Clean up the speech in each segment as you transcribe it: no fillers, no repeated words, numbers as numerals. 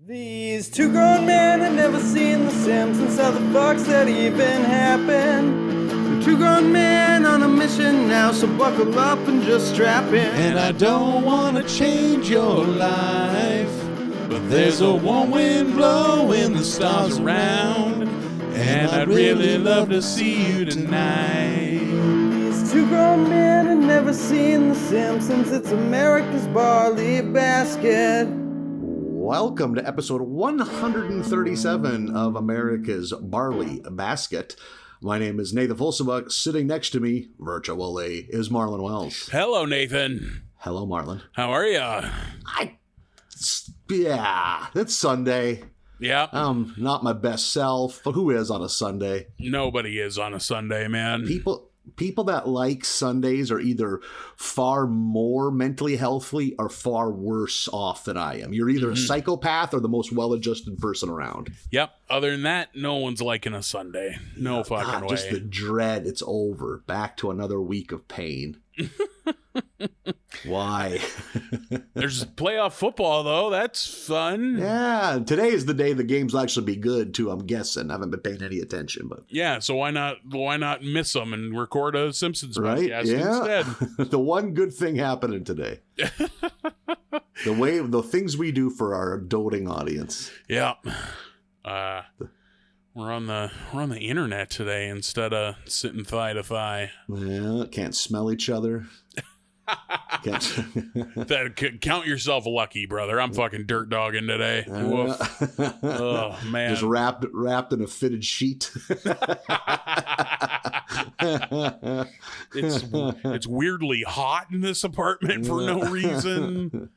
These two grown men had never seen the Simpsons. How the fuck's that even happen? They're two grown men on a mission now, so buckle up and just strap in. And I don't want to change your life, but there's a warm wind blowing the stars around, and I'd really love to see you tonight. These two grown men had never seen the Simpsons. It's America's barley basket. Welcome to episode 137 of America's Barley Basket. My name is Nathan Folsebuck. Sitting next to me, virtually, is Marlon Wells. Hello, Nathan. Hello, Marlon. How are ya? Yeah, it's Sunday. Yeah. Not my best self, but who is on a Sunday? Nobody is on a Sunday, man. People that like Sundays are either far more mentally healthy or far worse off than I am. You're either a psychopath or the most well-adjusted person around. Yep. Other than that, no one's liking a Sunday. No fucking way. Just the dread. It's over. Back to another week of pain. Why? There's playoff football, though. That's fun. Yeah. Today is the day the games will actually be good, too, I'm guessing. I haven't been paying any attention, but yeah, so why not miss them and record a Simpsons podcast instead? The one good thing happening today. The things we do for our doting audience. Yeah. We're on the internet today instead of sitting thigh to thigh. Yeah, can't smell each other. Count yourself lucky, brother. I'm fucking dirt dogging today. Oh man, just wrapped in a fitted sheet. It's weirdly hot in this apartment for no reason.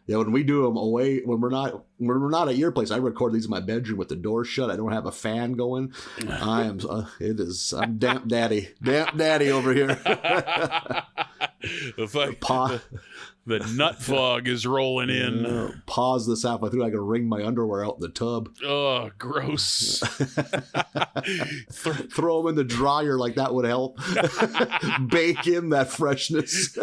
Yeah, when we do them away, when we're not at your place, I record these in my bedroom with the door shut. I don't have a fan going. I'm damp daddy over here. The nut fog is rolling in. Pause this halfway through. I can wring my underwear out in the tub. Oh, gross. Throw them in the dryer like that would help. Bake in that freshness.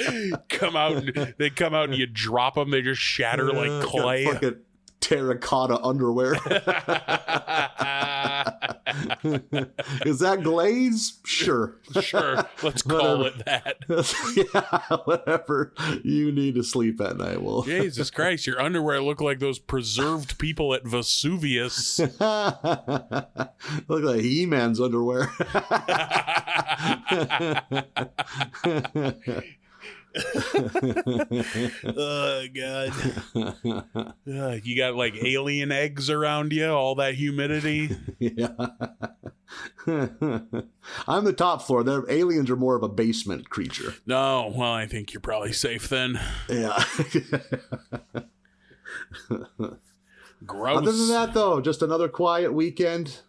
They come out and you drop them. They just shatter like clay. Fucking terracotta underwear. Is that glaze? Sure. Let's call it that. Yeah, whatever you need to sleep at night. Well, Jesus Christ, your underwear look like those preserved people at Vesuvius. Look like He-Man's underwear. Oh God. You got like alien eggs around you, all that humidity. Yeah. I'm the top floor. Aliens are more of a basement creature. No, well, I think you're probably safe then. Yeah. Gross. Other than that, though, just another quiet weekend.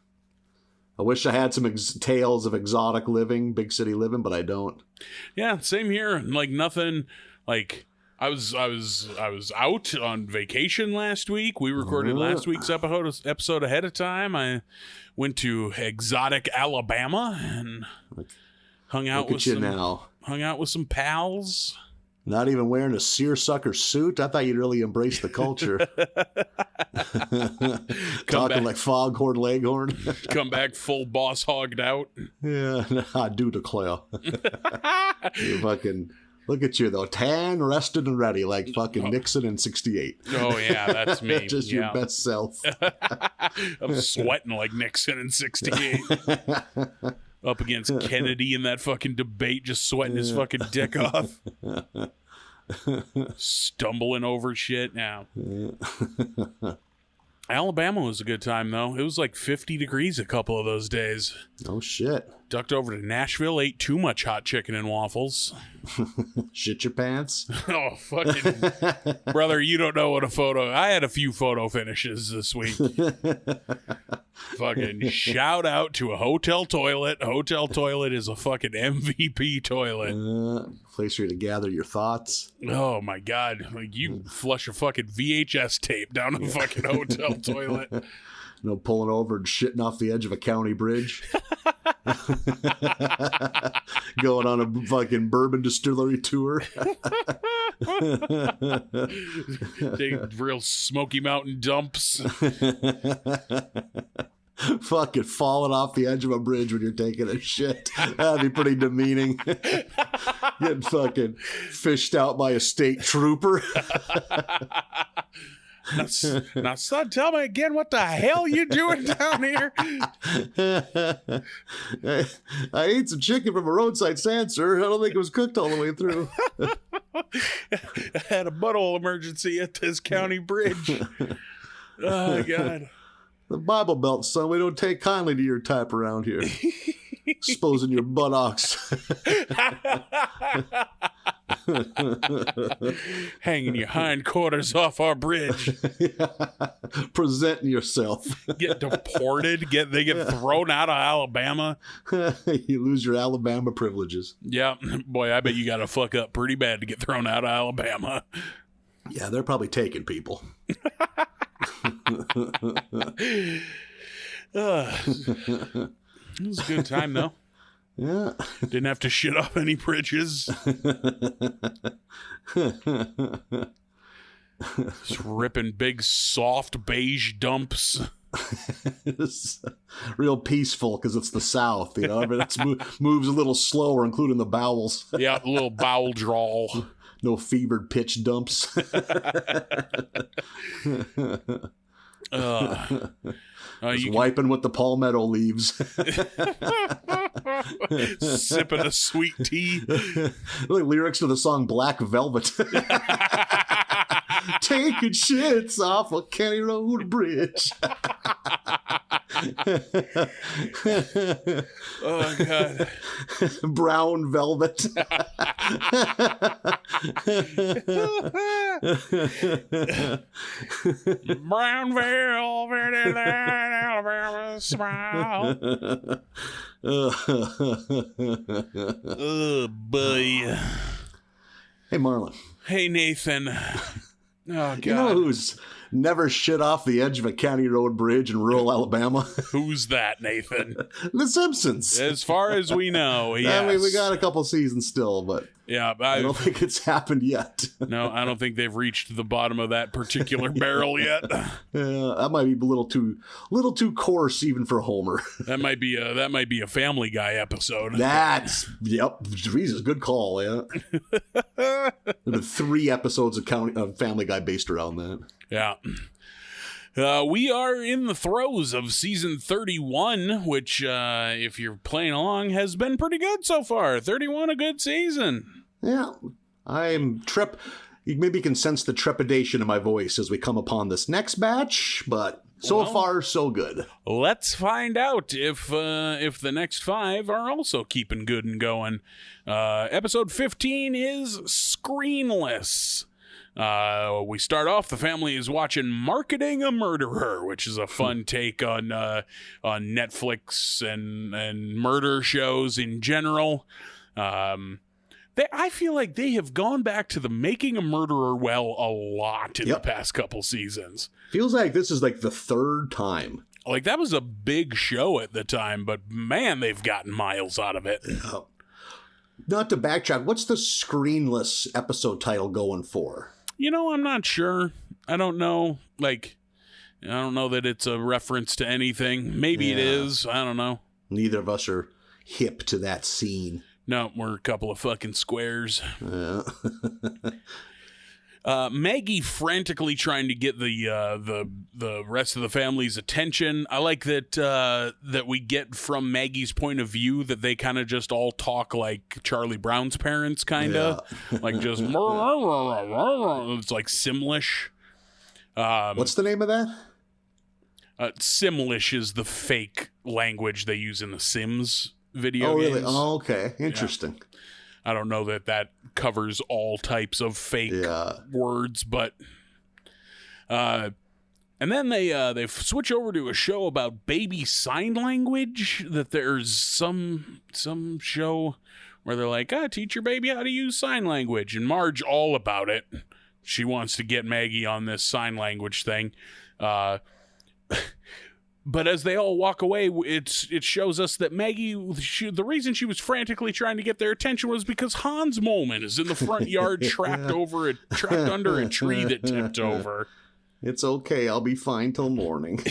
I wish I had some tales of exotic living, big city living, but I don't. Yeah, same here. Like nothing. Like I was out on vacation last week. We recorded last week's episode ahead of time. I went to exotic Alabama and hung out with some pals. Not even wearing a seersucker suit? I thought you'd really embrace the culture. Talking like Foghorn Leghorn. Come back full boss hogged out. Yeah, I do declare. You fucking... Look at you, though. Tan, rested, and ready, like fucking Nixon in 68. Oh, yeah, that's me. Just your best self. I'm sweating like Nixon in 68. Up against Kennedy in that fucking debate, just sweating his fucking dick off. Stumbling over shit now. Alabama was a good time, though. It was like 50 degrees a couple of those days. Oh, shit. Ducked over to Nashville, ate too much hot chicken and waffles. Shit your pants? Oh, fucking... Brother, you don't know what a photo... I had a few photo finishes this week. Fucking shout out to a hotel toilet. Hotel toilet is a fucking MVP toilet. Place for you to gather your thoughts. Oh, my God. Like, you flush a fucking VHS tape down a fucking hotel toilet. pulling over and shitting off the edge of a county bridge. Going on a fucking bourbon distillery tour. Take real Smoky Mountain dumps. Fucking falling off the edge of a bridge when you're taking a shit. That'd be pretty demeaning. Getting fucking fished out by a state trooper. Now, son, tell me again what the hell you doing down here? I ate some chicken from a roadside stand, sir. I don't think it was cooked all the way through. I had a butthole emergency at this county bridge. Oh, God. The Bible Belt, son. We don't take kindly to your type around here. Exposing your buttocks. Hanging your hindquarters off our bridge. Presenting yourself. Get deported. They get thrown out of Alabama. You lose your Alabama privileges. Yeah. Boy, I bet you got to fuck up pretty bad to get thrown out of Alabama. Yeah, they're probably taking people. It was a good time, though. Yeah. Didn't have to shit off any bridges. Just ripping big, soft, beige dumps. It's real peaceful because it's the South, you know. Everything moves a little slower, including the bowels. Yeah, a little bowel drawl. No fevered pitch dumps. Just wiping with the palmetto leaves. Sipping a sweet tea. Like lyrics to the song Black Velvet. Taking shits off a county road bridge. Oh, God. Brown velvet. Brown velvet in that Alabama smile. Oh, boy. Hey, Marlon. Hey, Nathan. Oh, God. You know who's never shit off the edge of a county road bridge in rural Alabama? Who's that, Nathan? The Simpsons. As far as we know, yes. I mean, we got a couple seasons still, but yeah, I don't think it's happened yet. No, I don't think they've reached the bottom of that particular barrel yet. That might be a little too coarse even for Homer. That might be a Family Guy episode. Yep. Jesus, good call. Yeah. There been 3 episodes of Family Guy based around that. Yeah. We are in the throes of season 31, which, if you're playing along, has been pretty good so far. 31, a good season. Yeah. You maybe can sense the trepidation in my voice as we come upon this next batch, but so far, so good. Let's find out if the next 5 are also keeping good and going. Episode 15 is Screenless. We start off, the family is watching Marketing a Murderer, which is a fun take on Netflix and murder shows in general. I feel like they have gone back to the Making a Murderer well a lot in the past couple seasons. Feels like this is like the 3rd time. Like, that was a big show at the time, but man, they've gotten miles out of it. Not to backtrack, what's the Screenless episode title going for? You know, I'm not sure. I don't know. Like, I don't know that it's a reference to anything. Maybe it is. I don't know. Neither of us are hip to that scene. No, we're a couple of fucking squares. Yeah. Maggie frantically trying to get the rest of the family's attention. I like that we get from Maggie's point of view that they kind of just all talk like Charlie Brown's parents, kind of like just it's like Simlish. What's the name of that? Simlish is the fake language they use in the Sims video games. Really? Oh, okay. Interesting. Yeah. I don't know that covers all types of fake words, but and then they switch over to a show about baby sign language. That there's some show where they're like, teach your baby how to use sign language, and Marge all about it. She wants to get Maggie on this sign language thing. But as they all walk away, it shows us that Maggie, the reason she was frantically trying to get their attention was because Hans Molman is in the front yard trapped under a tree that tipped over. It's okay. I'll be fine till morning.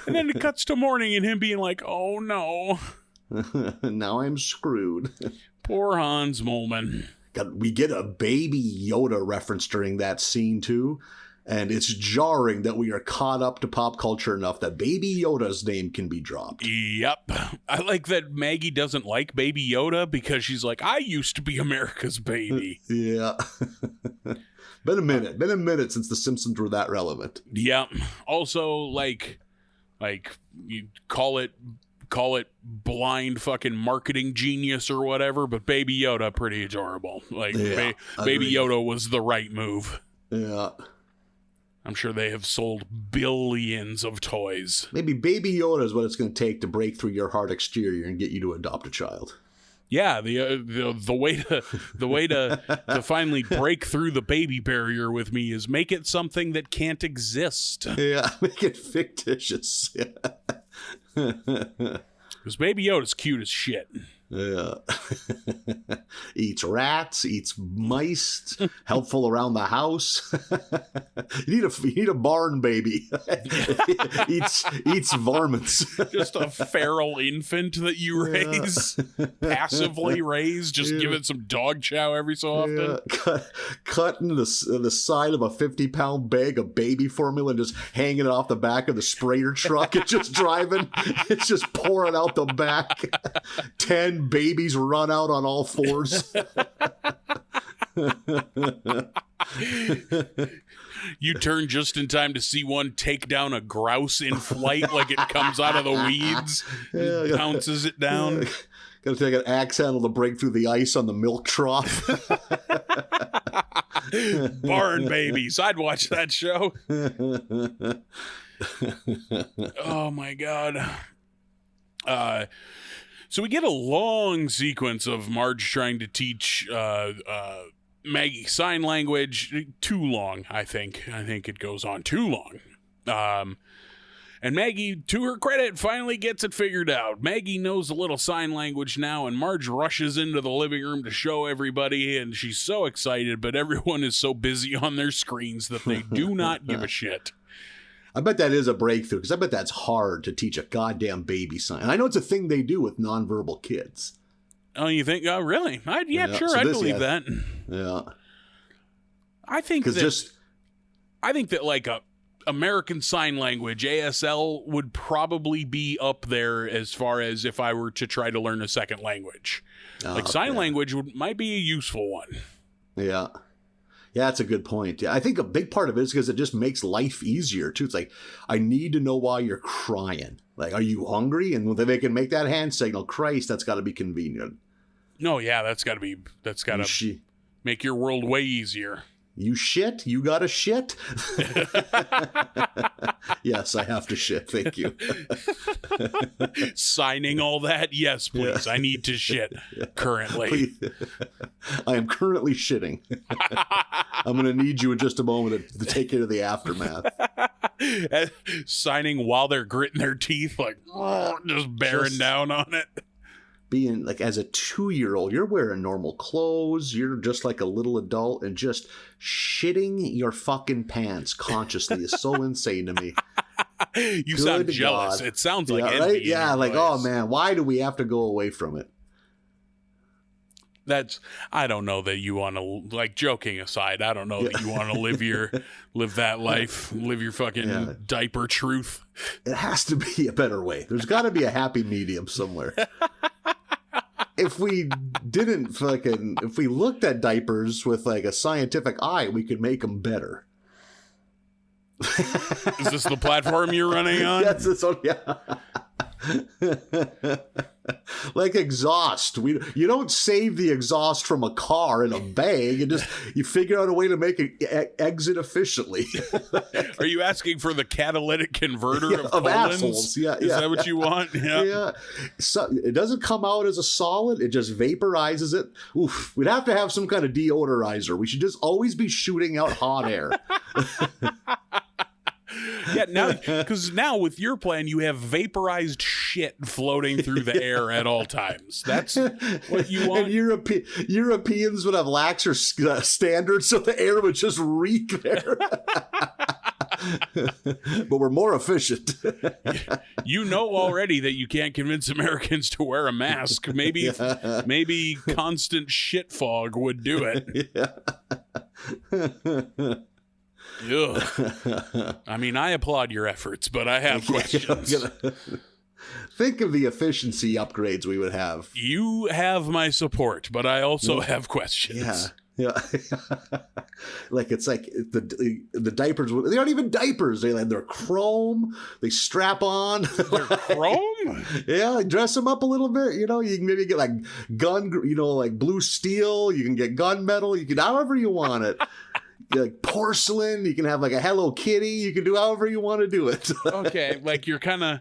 And then it cuts to morning and him being like, oh no. Now I'm screwed. Poor Hans Molman. We get a Baby Yoda reference during that scene too. And it's jarring that we are caught up to pop culture enough that Baby Yoda's name can be dropped. Yep. I like that Maggie doesn't like Baby Yoda because she's like, I used to be America's baby. Yeah. Been a minute since the Simpsons were that relevant. Yep. Also, like you call it blind fucking marketing genius or whatever, but Baby Yoda, pretty adorable. Like, yeah, Baby Yoda was the right move. Yeah. I'm sure they have sold billions of toys. Maybe Baby Yoda is what it's going to take to break through your hard exterior and get you to adopt a child. Yeah, the way to finally break through the baby barrier with me is make it something that can't exist. Yeah, make it fictitious. Because Baby Yoda's cute as shit. Yeah. Eats rats, eats mice, helpful around the house. You need a barn baby. eats varmints. Just a feral infant that you raise, passively raise, just give it some dog chow every so often. Cutting the side of a 50-pound bag of baby formula and just hanging it off the back of the sprayer truck. It's just driving. It's just pouring out the back. 10 babies run out on all fours. You turn just in time to see one take down a grouse in flight like it comes out of the weeds and pounces it down. Gotta take an axe handle to break through the ice on the milk trough. Barn babies. I'd watch that show. Oh my God. So we get a long sequence of Marge trying to teach Maggie sign language. Too long, I think. I think it goes on too long. And Maggie, to her credit, finally gets it figured out. Maggie knows a little sign language now, and Marge rushes into the living room to show everybody, and she's so excited, but everyone is so busy on their screens that they do not give a shit. I bet that is a breakthrough, because I bet that's hard to teach a goddamn baby sign. And I know it's a thing they do with nonverbal kids. Oh, you think? Oh, really? Sure, so I believe that. Yeah. I think that like a American Sign Language, ASL, would probably be up there as far as if I were to try to learn a second language. Sign language might be a useful one. Yeah. Yeah, that's a good point. Yeah, I think a big part of it is because it just makes life easier, too. It's like, I need to know why you're crying. Like, are you hungry? And when they can make that hand signal, Christ, that's got to be convenient. No, yeah, that's got to make your world way easier. You shit? You got to shit? Yes, I have to shit. Thank you. Signing all that? Yes, please. Yeah. I need to shit currently. Please. I am currently shitting. I'm going to need you in just a moment to take care of the aftermath. Signing while they're gritting their teeth, like just bearing down on it. Being like, as a 2-year-old, you're wearing normal clothes, you're just like a little adult, and just shitting your fucking pants consciously is so insane to me. You sound jealous. God. It sounds like envy. Right? Yeah, like, oh man, why do we have to go away from it? I don't know that you want to, like, joking aside, I don't know that you want to live that life, live your fucking diaper truth. It has to be a better way. There's got to be a happy medium somewhere. If we looked at diapers with like a scientific eye, we could make them better. Is this the platform you're running on? Yes, like exhaust. You don't save the exhaust from a car in a bag, and you figure out a way to make it exit efficiently. Are you asking for the catalytic converter of assholes? Yeah, Is that what you want? Yeah. So it doesn't come out as a solid; it just vaporizes it. Oof. We'd have to have some kind of deodorizer. We should just always be shooting out hot air. Yeah, now because now with your plan, you have vaporized shit floating through the air at all times. That's what you want. And Europeans would have laxer standards, so the air would just reek there. But we're more efficient. You know already that you can't convince Americans to wear a mask. Maybe constant shit fog would do it. Ugh. I mean, I applaud your efforts, but I have questions. Think of the efficiency upgrades we would have. You have my support, but I also have questions. Yeah. Like it's like the diapers, they aren't even diapers. They're chrome. They strap on. They're chrome? Yeah, dress them up a little bit. You know, you can maybe get like like blue steel. You can get gunmetal. You can however you want it. Like porcelain. You can have like a Hello Kitty. You can do however you want to do it. Okay, like you're kind of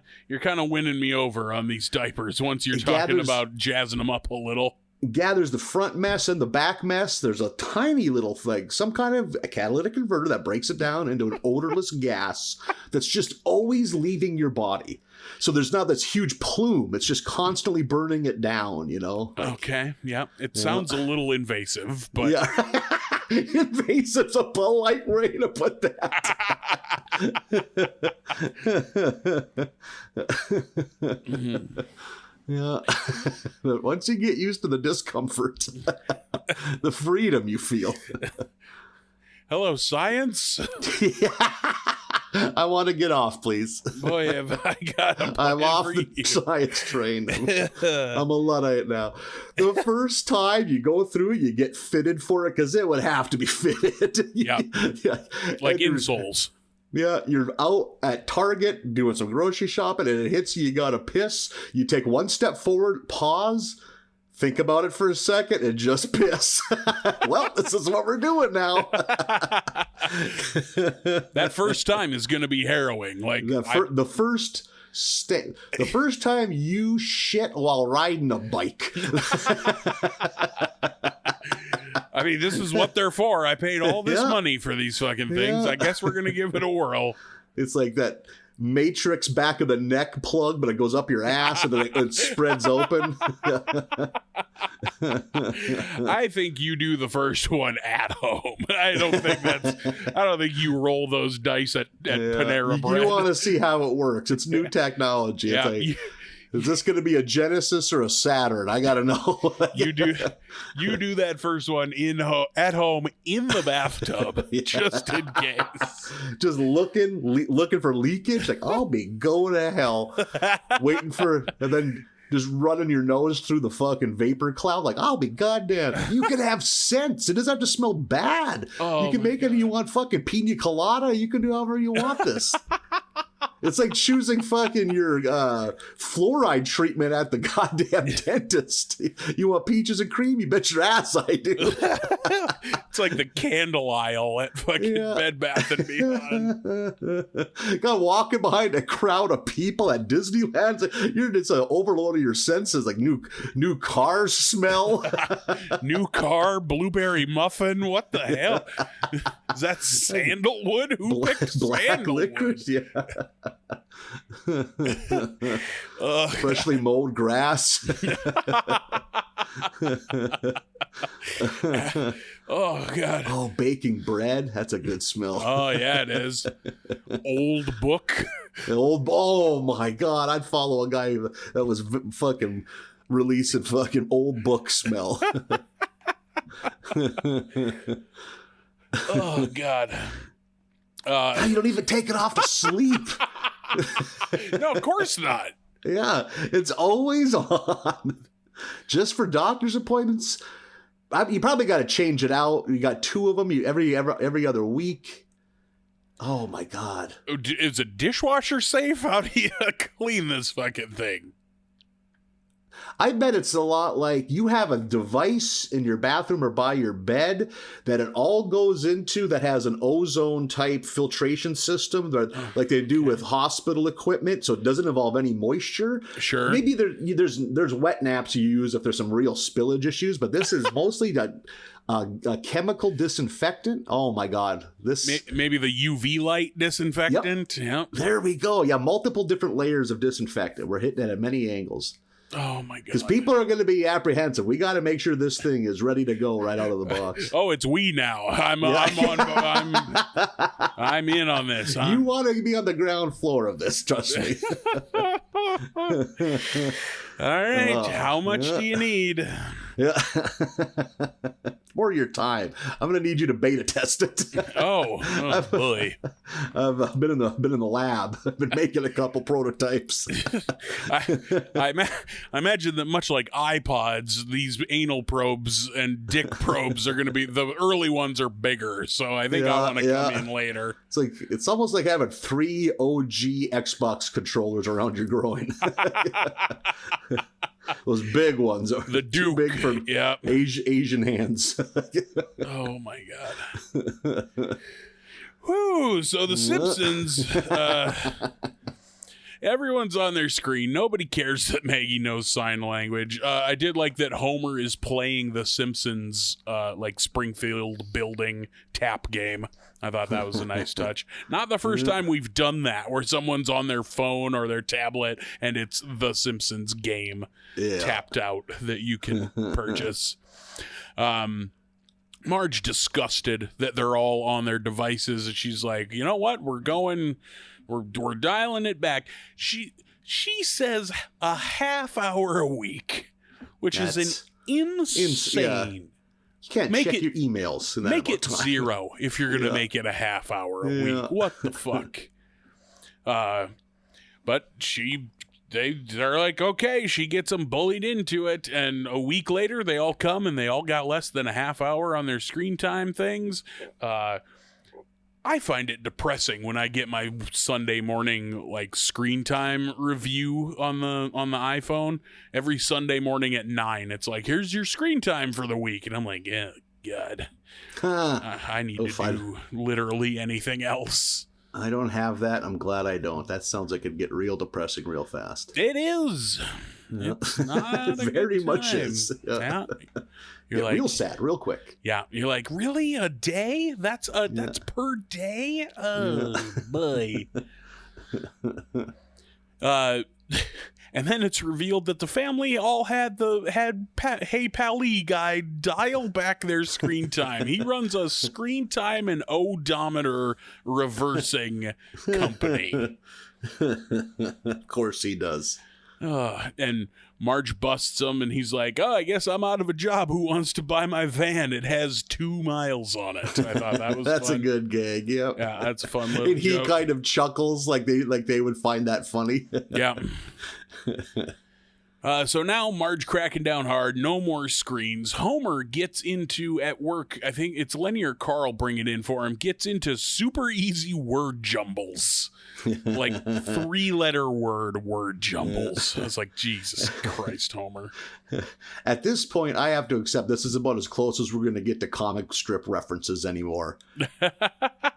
winning me over on these diapers once you're talking about jazzing them up a little. Gathers the front mess and the back mess. There's a tiny little thing, some kind of a catalytic converter that breaks it down into an odorless gas that's just always leaving your body. So there's not this huge plume. It's just constantly burning it down, you know? Okay, yeah. It sounds a little invasive, but... Yeah. Invasive's a polite way to put that. Mm-hmm. Yeah. But once you get used to the discomfort, the freedom you feel. Hello, science. Yeah. I want to get off, please. Boy, have I got a plan I'm off for the you. science train. I'm a Luddite now. The first time you go through it, you get fitted for it because it would have to be fitted. Yeah. Like And insoles. Yeah, you're out at Target doing some grocery shopping and it hits you, you gotta piss. You take one step forward, pause, think about it for a second, and just piss. Well, this is what we're doing now. That first time is going to be harrowing. Like The first time you shit while riding a bike. I mean, this is what they're for. I paid all this money for these fucking things. Yeah. I guess we're going to give it a whirl. It's like that Matrix back of the neck plug, but it goes up your ass and then it spreads open. I think you do the first one at home. I don't think you roll those dice at Panera Bread. You want to see how it works. It's new technology. Yeah. It's like, is this going to be a Genesis or a Saturn? I got to know. You do that first one at home in the bathtub, just in case. Just looking for leakage. Like, I'll be going to hell, waiting for, and then just running your nose through the fucking vapor cloud. Like, I'll be goddamn. You can have scents. It doesn't have to smell bad. Oh, you can make it. You want fucking pina colada. You can do however you want this. It's like choosing fucking your fluoride treatment at the goddamn dentist. You want peaches and cream? You bet your ass I do. It's like the candle aisle at fucking Bed Bath and Beyond. Got walking behind a crowd of people at Disneyland. It's an overload of your senses, like new car smell. New car, blueberry muffin. What the hell? Is that sandalwood? Who picked black sandalwood? licorice? Yeah. Freshly mowed grass. Oh God. Oh, baking bread. That's a good smell. Oh yeah, it is. Old book. Oh my God. I'd follow a guy that was fucking releasing fucking old book smell. Oh God. You don't even take it off to sleep. No, of course not. Yeah, it's always on. Just for doctor's appointments. You probably got to change it out. You got two of them every other week. Oh my God. Is a dishwasher safe? How do you clean this fucking thing? I bet it's a lot like you have a device in your bathroom or by your bed that it all goes into that has an ozone type filtration system that, like they do with hospital equipment, so it doesn't involve any moisture. Sure. Maybe there's wet naps you use if there's some real spillage issues, but this is mostly a chemical disinfectant. Oh my God. Maybe the UV light disinfectant. Yep. There we go. Yeah, multiple different layers of disinfectant. We're hitting it at many angles. Oh my God. Because people are going to be apprehensive. We got to make sure this thing is ready to go right out of the box. Oh, it's we now. I'm in on this. Huh? You want to be on the ground floor of this, trust me. All right. How much do you need? Yeah. For your time. I'm going to need you to beta test it. Oh boy. I've been in the lab. I've been making a couple prototypes. I imagine that much like iPods, these anal probes and dick probes are going to be, the early ones are bigger. So I think I want to come in later. It's almost like having 3 OG Xbox controllers around your groin. Those big ones. The Duke. Too big for Asian hands. Oh my God. Whew. So the Simpsons, everyone's on their screen. Nobody cares that Maggie knows sign language. I did like that Homer is playing the Simpsons like Springfield building tap game. I thought that was a nice touch. Not the first time we've done that, where someone's on their phone or their tablet and it's the Simpsons game tapped out that you can purchase. Marge disgusted that they're all on their devices, and she's like, you know what? We're dialing it back. She says a half hour a week, which is an insane. You can't check your emails. Make it 0 if you're going to make it a half hour a week. What the fuck? But they're like, okay, she gets them bullied into it. And a week later, they all come and they all got less than a half hour on their screen time things. I find it depressing when I get my Sunday morning like screen time review on the iPhone. Every Sunday morning at 9, it's like, here's your screen time for the week, and I'm like, yeah, God, I need to do literally anything else. I don't have that. I'm glad I don't. That sounds like it'd get real depressing real fast. It is. Yeah. It's not a very good much time. is. Yeah. You're like, real sad, real quick. Yeah, you're like, really, a day? That's per day? Oh boy. And then it's revealed that the family all had Hey Pally guy dial back their screen time. He runs a screen time and odometer reversing company. Of course he does. And Marge busts him, and he's like, oh, I guess I'm out of a job. Who wants to buy my van? It has 2 miles on it. I thought that was That's fun. a good gag, yeah. Yeah, that's a fun little And he joke. kind of chuckles like they would find that funny. Yeah. So now Marge cracking down hard. No more screens. Homer gets into, at work, I think it's Lenny or Carl bring it in for him, gets into super easy word jumbles. Like 3-letter word jumbles. I was like, Jesus Christ, Homer. At this point, I have to accept this is about as close as we're going to get to comic strip references anymore.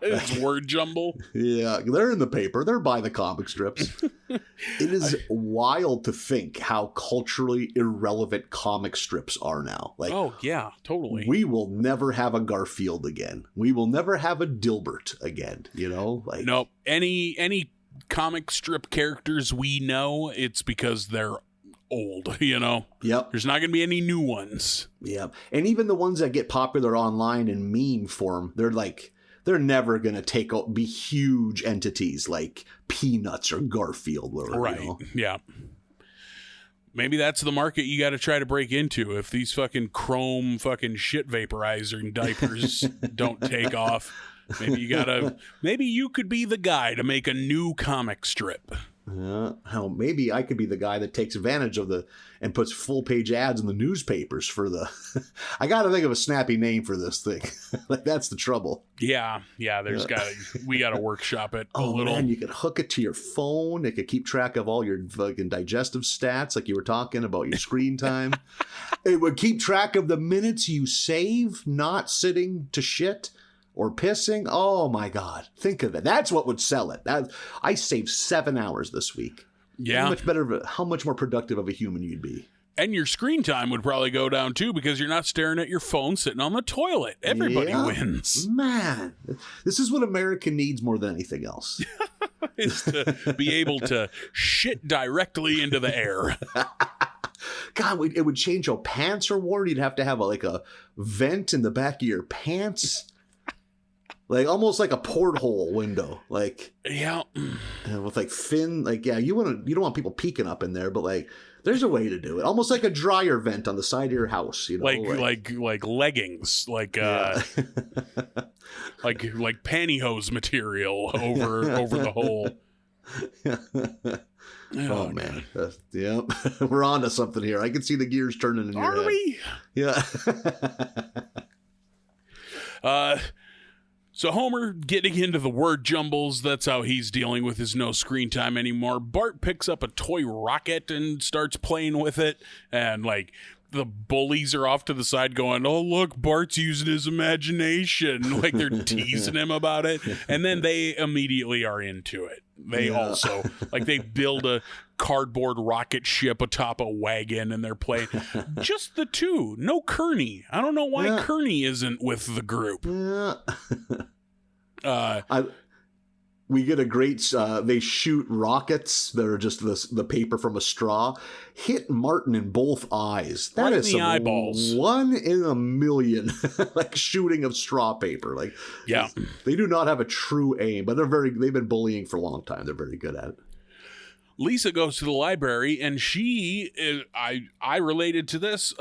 It's word jumble. Yeah, they're in the paper. They're by the comic strips. It is wild to think how culturally irrelevant comic strips are now. Like, oh, yeah, totally. We will never have a Garfield again. We will never have a Dilbert again, you know? Like, nope. Any comic strip characters we know, it's because they're old, you know? Yep. There's not going to be any new ones. Yep. And even the ones that get popular online in meme form, they're never going to be huge entities like Peanuts or Garfield. Right. You know? Yeah. Maybe that's the market you got to try to break into if these fucking chrome fucking shit vaporizer diapers don't take off. Maybe you could be the guy to make a new comic strip. How maybe I could be the guy that takes advantage of and puts full page ads in the newspapers for the. I got to think of a snappy name for this thing. Like that's the trouble. Yeah. We got to workshop it a little. Man, you could hook it to your phone. It could keep track of all your fucking digestive stats, like you were talking about your screen time. It would keep track of the minutes you save not sitting to shit or pissing. Oh my God. Think of it. That's what would sell it. I saved 7 hours this week. Yeah. How much more productive of a human you'd be. And your screen time would probably go down too because you're not staring at your phone sitting on the toilet. Everybody wins. Man, this is what America needs more than anything else. Is to be able to shit directly into the air. God, it would change how pants are worn. You'd have to have a vent in the back of your pants. Like almost like a porthole window, with fin, you don't want people peeking up in there, but there's a way to do it, almost like a dryer vent on the side of your house, like leggings, like pantyhose material over the hole. Oh man, yeah, we're on to something here. I can see the gears turning in your head. Are we? Yeah. So Homer getting into the word jumbles, that's how he's dealing with his no screen time anymore. Bart picks up a toy rocket and starts playing with it. And the bullies are off to the side going, oh, look, Bart's using his imagination. Like they're teasing him about it. And then they immediately are into it. They also, they build a cardboard rocket ship atop a wagon and they're playing. Just the two. No Kearney. I don't know why Kearney isn't with the group. We get a great, they shoot rockets that are just the paper from a straw, hit Martin in both eyes. That is some eyeballs. 1 in a million, shooting of straw paper. They do not have a true aim, but they've been bullying for a long time. They're very good at it. Lisa goes to the library and she, I related to this,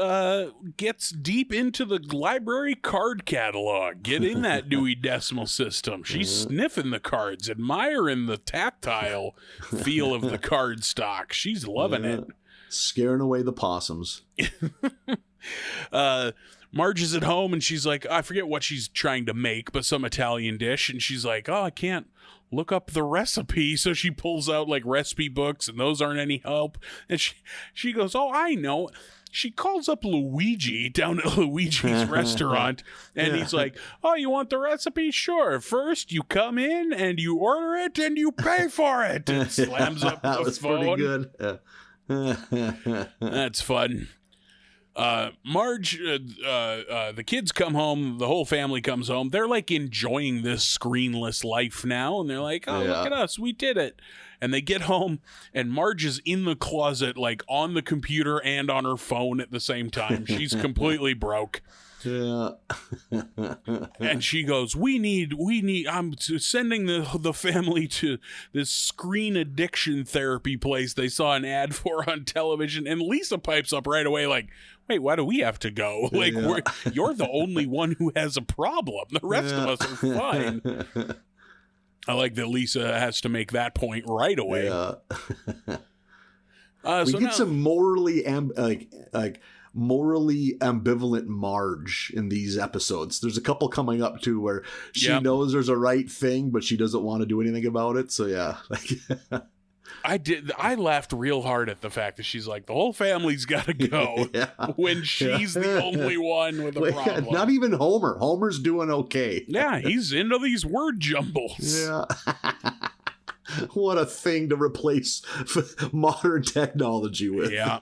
gets deep into the library card catalog. Get in that Dewey Decimal System. She's sniffing the cards, admiring the tactile feel of the card stock. She's loving it. Scaring away the possums. Marge is at home and she's like, I forget what she's trying to make, but some Italian dish. And she's like, oh, I can't look up the recipe. So she pulls out recipe books and those aren't any help. And she goes, oh, I know. She calls up Luigi down at Luigi's restaurant and he's like, oh, you want the recipe? Sure. First you come in and you order it and you pay for it. And slams up the That's phone. Pretty good. That's fun. Marge, the kids come home, the whole family comes home. They're enjoying this screenless life now. And they're like, oh, look at us. We did it. And they get home and Marge is in the closet, on the computer and on her phone at the same time. She's completely broke. Yeah. And she goes, we need, I'm sending the family to this screen addiction therapy place they saw an ad for on television. And Lisa pipes up right away wait, why do we have to go? You're the only one who has a problem. The rest of us are fine. I like that Lisa has to make that point right away. Yeah. We get some morally morally ambivalent Marge in these episodes. There's a couple coming up too where she knows there's a right thing, but she doesn't want to do anything about it. So yeah. I laughed real hard at the fact that she's like, the whole family's got to go when she's the only one with a problem. Not even Homer. Homer's doing okay. Yeah, he's into these word jumbles. Yeah. What a thing to replace modern technology with. Yeah.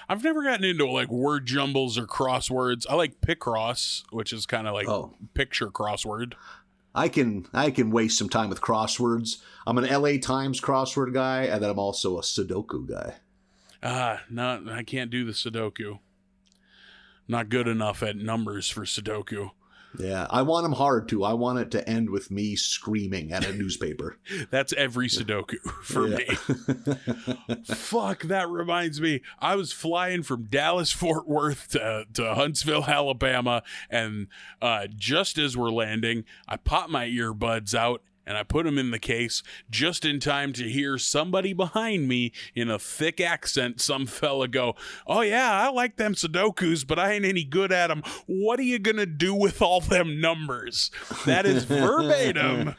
I've never gotten into word jumbles or crosswords. I like Picross, which is kind of picture crossword. I can waste some time with crosswords. I'm an LA Times crossword guy, and then I'm also a Sudoku guy. No, I can't do the Sudoku. Not good enough at numbers for Sudoku. Yeah, I want them hard, too. I want it to end with me screaming at a newspaper. That's every Sudoku for me. Fuck, that reminds me. I was flying from Dallas-Fort Worth to Huntsville, Alabama, and just as we're landing, I pop my earbuds out, and I put them in the case just in time to hear somebody behind me in a thick accent, some fella go, "Oh yeah, I like them Sudokus, but I ain't any good at them. What are you gonna do with all them numbers?" That is verbatim.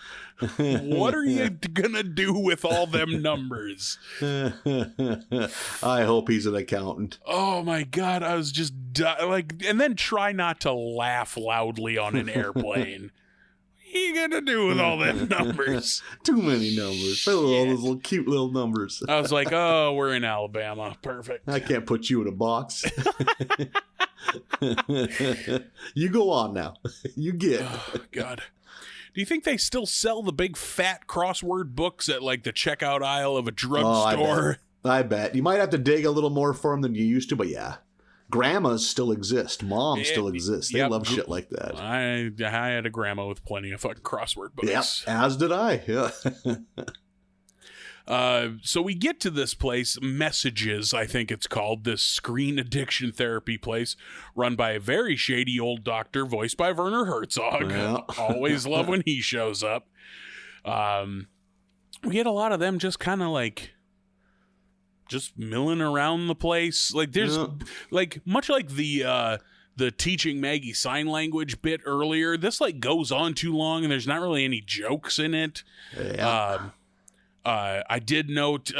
What are you gonna do with all them numbers? I hope he's an accountant. Oh my God, I was just and then try not to laugh loudly on an airplane. What are you gonna do with all them numbers? Too many numbers. All those little cute little numbers. I was like, oh, we're in Alabama. Perfect. I can't put you in a box. You go on now. You get. Oh, God. Do you think they still sell the big fat crossword books at like the checkout aisle of a drugstore? I bet. You might have to dig a little more for them than you used to, but yeah. Grandmas still exist. Moms still exist. They love shit like that. I had a grandma with plenty of fucking crossword books. Yep, as did I. Yeah. So we get to this place, Messages, I think it's called, this screen addiction therapy place run by a very shady old doctor voiced by Werner Herzog. Yeah. Always love when he shows up. We get a lot of them just kind of like just milling around the place. Like there's like much like the teaching Maggie sign language bit earlier. This like goes on too long and there's not really any jokes in it. Yeah. I did note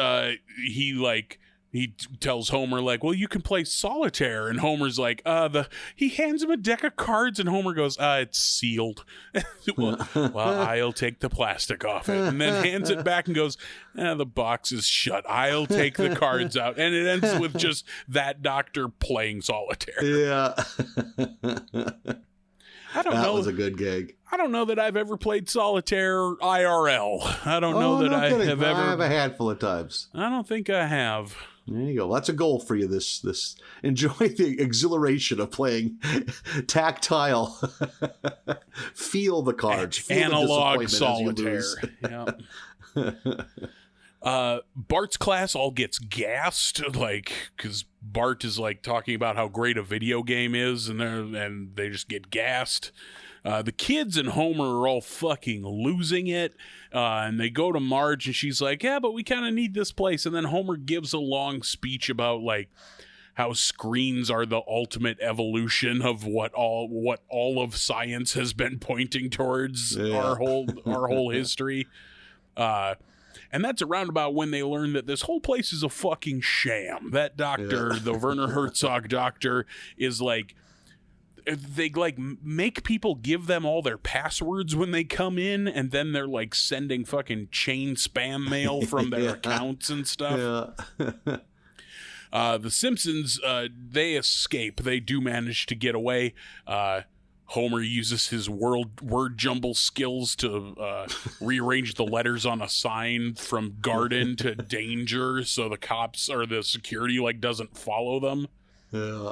he tells Homer like, well, you can play solitaire, and Homer's like, he hands him a deck of cards, and Homer goes, it's sealed. well, I'll take the plastic off it, and then hands it back and goes, the box is shut. I'll take the cards out, and it ends with just that doctor playing solitaire. Yeah. I don't know. That was a good gag. I don't know that I've ever played solitaire IRL. I don't know that I have ever. I have a handful of times. I don't think I have. There you go. That's a goal for you. This enjoy the exhileration of playing tactile. Feel the cards. Feel Analog the solitaire. Yeah. Bart's class all gets gassed, like, because Bart is like talking about how great a video game is, and they just get gassed. The kids and Homer are all fucking losing it, and they go to Marge, and she's like, yeah, but we kind of need this place. And then Homer gives a long speech about like how screens are the ultimate evolution of what all of science has been pointing towards our whole history. And that's around about when they learn that this whole place is a fucking sham. That doctor, the Werner Herzog doctor, is like, they like make people give them all their passwords when they come in, and then they're like sending fucking chain spam mail from their accounts and stuff. Yeah. The Simpsons, they escape. They do manage to get away. Homer uses his word jumble skills to rearrange the letters on a sign from garden to danger, so the cops or the security like doesn't follow them. Yeah.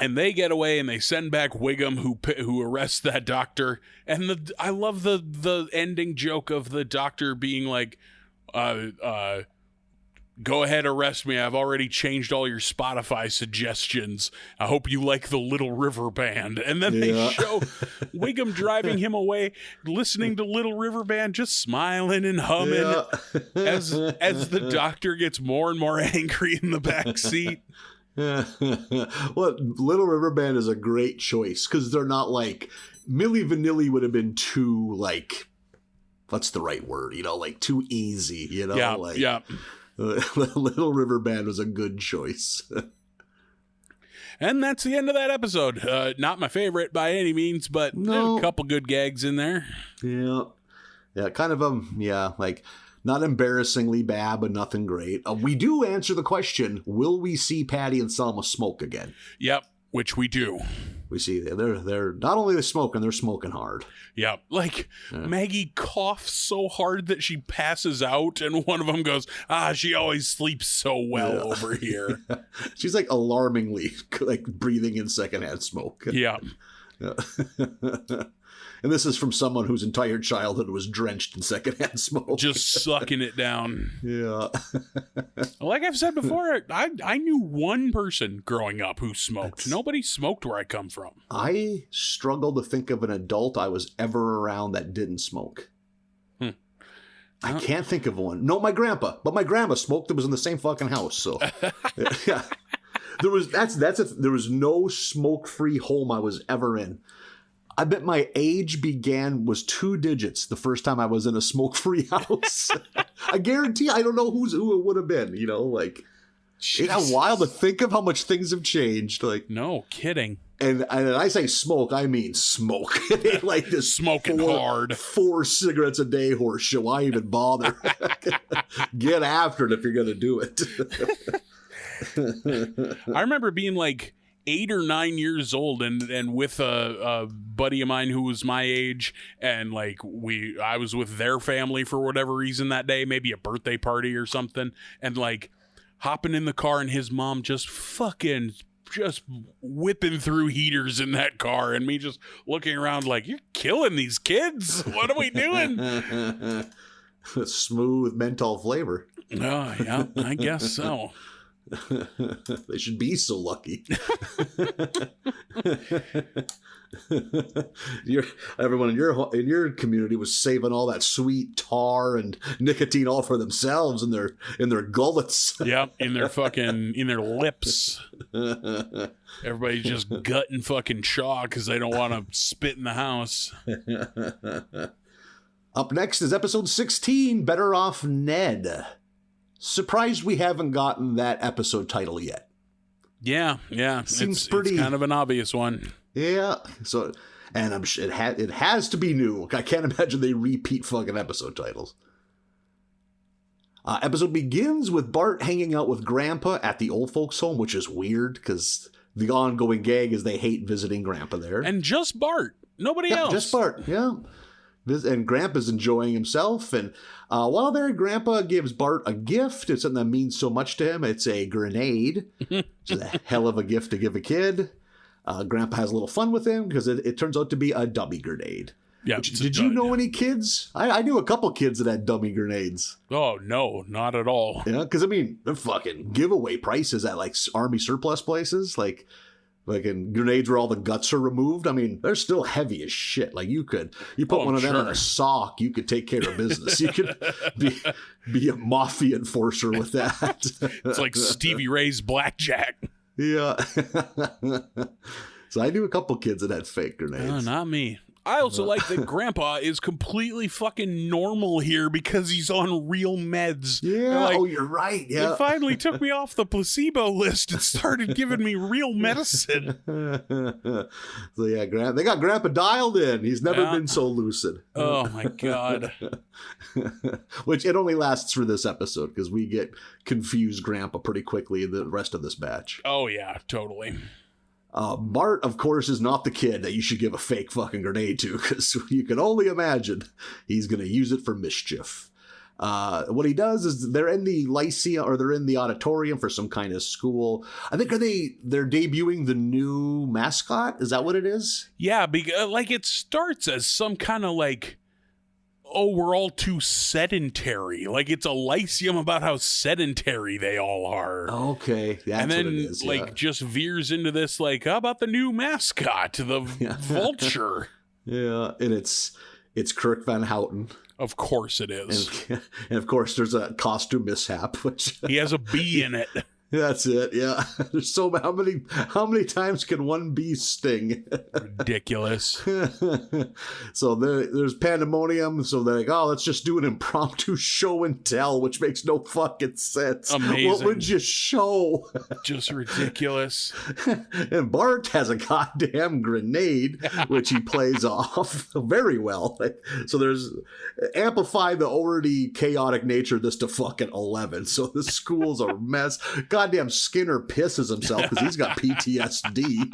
And they get away, and they send back Wiggum, who arrests that doctor. And I love the ending joke of the doctor being like, go ahead, arrest me. I've already changed all your Spotify suggestions. I hope you like the Little River Band. And then they show Wiggum driving him away, listening to Little River Band, just smiling and humming as the doctor gets more and more angry in the back seat. Well, Little River Band is a great choice because they're not like Milli Vanilli would have been too like, what's the right word? Like too easy. Little River Band was a good choice. And that's the end of that episode. Not my favorite by any means, but there's a couple good gags in there. Yeah, kind of like. Not embarrassingly bad, but nothing great. We do answer the question, will we see Patty and Selma smoke again? Yep, which we do. We see they're not only they're smoking hard. Yep, like Maggie coughs so hard that she passes out, and one of them goes, she always sleeps so well over here. She's like alarmingly like breathing in secondhand smoke. Yeah. And this is from someone whose entire childhood was drenched in secondhand smoke. Just sucking it down. Yeah. Like I've said before, I knew one person growing up who smoked. Nobody smoked where I come from. I struggle to think of an adult I was ever around that didn't smoke. I can't think of one. No, my grandpa. But my grandma smoked and was in the same fucking house. So, yeah. There was no smoke-free home I was ever in. I bet my age was 2 digits the first time I was in a smoke-free house. I guarantee I don't know who it would have been, you know, like it's wild to think of how much things have changed. Like, no kidding. And I say smoke, I mean smoke. It ain't like this smoking hard 4 cigarettes a day horse show. Why even bother? Get after it if you're gonna do it. I remember being like 8 or 9 years old and with a buddy of mine who was my age, and like I was with their family for whatever reason that day, maybe a birthday party or something, and like hopping in the car and his mom just whipping through heaters in that car, and me just looking around like, you're killing these kids. What are we doing? Smooth menthol flavor. Oh, yeah, I guess so. They should be so lucky. Everyone in your community was saving all that sweet tar and nicotine all for themselves in their gullets. Yep, in their lips. Everybody's just gutting fucking chaw because they don't want to spit in the house. Up next is episode 16, Better Off Ned. Surprised we haven't gotten that episode title yet. Yeah. Seems it's pretty kind of an obvious one. Yeah. So, and it has to be new. I can't imagine they repeat fucking episode titles. Episode begins with Bart hanging out with Grandpa at the old folks' home, which is weird because the ongoing gag is they hate visiting Grandpa there. And just Bart, nobody else. Just Bart. Yeah. And Grandpa's enjoying himself, and while there, Grandpa gives Bart a gift. It's something that means so much to him. It's a grenade. It's a hell of a gift to give a kid. Grandpa has a little fun with him because it turns out to be a dummy grenade. Yeah. Did you know any kids? I knew a couple kids that had dummy grenades. Oh, no, not at all. Yeah, because, I mean, they're fucking giveaway prices at, like, army surplus places. Like in grenades where all the guts are removed. I mean, they're still heavy as shit. Like you put one of them in a sock, you could take care of business. You could be a mafia enforcer with that. It's like Stevie Ray's blackjack. Yeah. So I knew a couple kids that had fake grenades. No, not me. I also like that Grandpa is completely fucking normal here because he's on real meds. Yeah. Like, you're right. Yeah. It finally took me off the placebo list and started giving me real medicine. So yeah, they got Grandpa dialed in. He's never been so lucid. Oh my God. Which it only lasts for this episode because we get confused Grandpa pretty quickly in the rest of this batch. Oh yeah, totally. Bart, of course, is not the kid that you should give a fake fucking grenade to, because you can only imagine he's going to use it for mischief. What he does is they're in the Lyceum, or they're in the auditorium for some kind of school. I think they're debuting the new mascot? Is that what it is? Yeah, like it starts as some kind of like, oh, we're all too sedentary. Like it's a Lyceum about how sedentary they all are. Okay, that's and then what it is. Like just veers into this like, how about the new mascot, the vulture? Yeah, and it's Kirk Van Houten. Of course it is. And of course there's a costume mishap, which he has a bee in it. That's it. Yeah. There's how many times can one bee sting? Ridiculous. So there's pandemonium. So they're like, oh, let's just do an impromptu show and tell, which makes no fucking sense. Amazing. What would you show? Just ridiculous. And Bart has a goddamn grenade, which he plays off very well. So there's amplify the already chaotic nature of this to fucking 11. So the school's a mess. Goddamn Skinner pisses himself because he's got PTSD.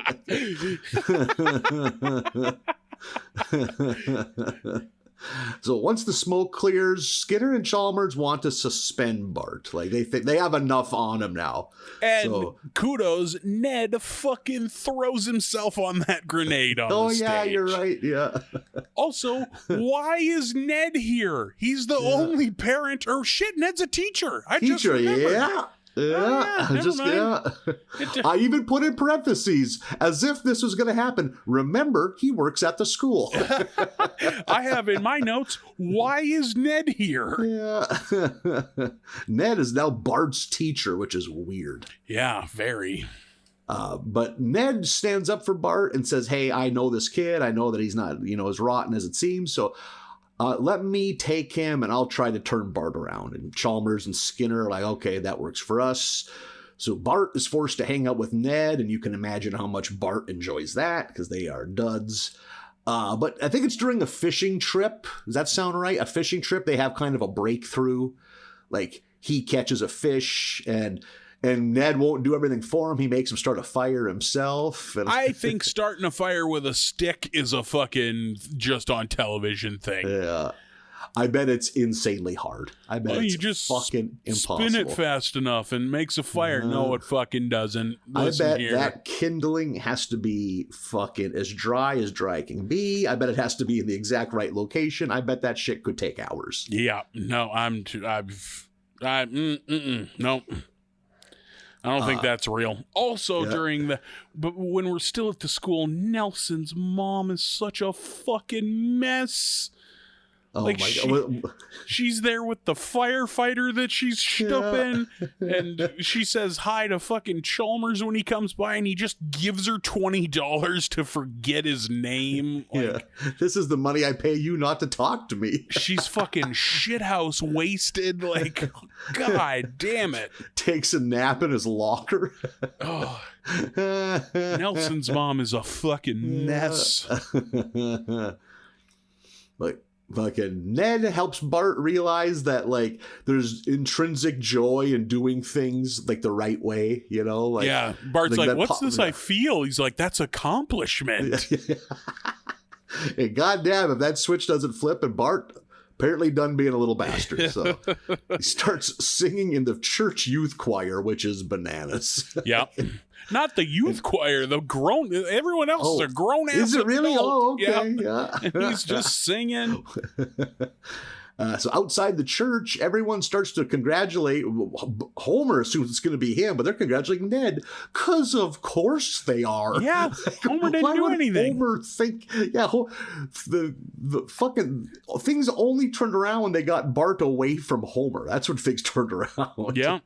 So once the smoke clears, Skinner and Chalmers want to suspend Bart. Like they think they have enough on him now. And kudos, Ned fucking throws himself on that grenade on the stage. Oh, yeah, you're right. Yeah. Also, why is Ned here? He's the only parent. Or shit, Ned's a teacher. I just remembered. Yeah. I even put in parentheses as if this was going to happen. Remember, he works at the school. I have in my notes, why is Ned here? Yeah. Ned is now Bart's teacher, which is weird. Yeah, very. But Ned stands up for Bart and says, hey, I know this kid. I know that he's not, as rotten as it seems. So let me take him and I'll try to turn Bart around. And Chalmers and Skinner are like, okay, that works for us. So Bart is forced to hang out with Ned, and you can imagine how much Bart enjoys that because they are duds. But I think it's during a fishing trip. Does that sound right? A fishing trip. They have kind of a breakthrough. Like he catches a fish and Ned won't do everything for him. He makes him start a fire himself. And I think starting a fire with a stick is a fucking just on television thing. Yeah. I bet it's insanely hard. I bet it's you just fucking impossible. Spin it fast enough and makes a fire. No, it fucking doesn't. Listen, I bet that kindling has to be fucking as dry can be. I bet it has to be in the exact right location. I bet that shit could take hours. Yeah. No, no. I don't think that's real. Also, but when we're still at the school, Nelson's mom is such a fucking mess. Oh my God. She's there with the firefighter that she's stooping, and she says hi to fucking Chalmers when he comes by, and he just gives her $20 to forget his name. Like, this is the money I pay you not to talk to me. She's fucking shithouse wasted. Like, God damn it. Takes a nap in his locker. Oh. Nelson's mom is a fucking mess. Like, fucking Ned helps Bart realize that, like, there's intrinsic joy in doing things, like, the right way, Like, yeah, Bart's like what's this I feel? He's like, that's accomplishment. Hey, goddamn, if that switch doesn't flip, and Bart apparently done being a little bastard. So he starts singing in the church youth choir, which is bananas. Yeah. Not the youth choir, the grown. Everyone else is a grown ass. Is it really? Adult. Oh, okay. Yeah. And he's just singing. So outside the church, everyone starts to congratulate Homer. Assumes it's going to be him, but they're congratulating Ned because, of course, they are. Yeah, Homer didn't do anything. Homer think, the fucking things only turned around when they got Bart away from Homer. That's when things turned around. Yeah.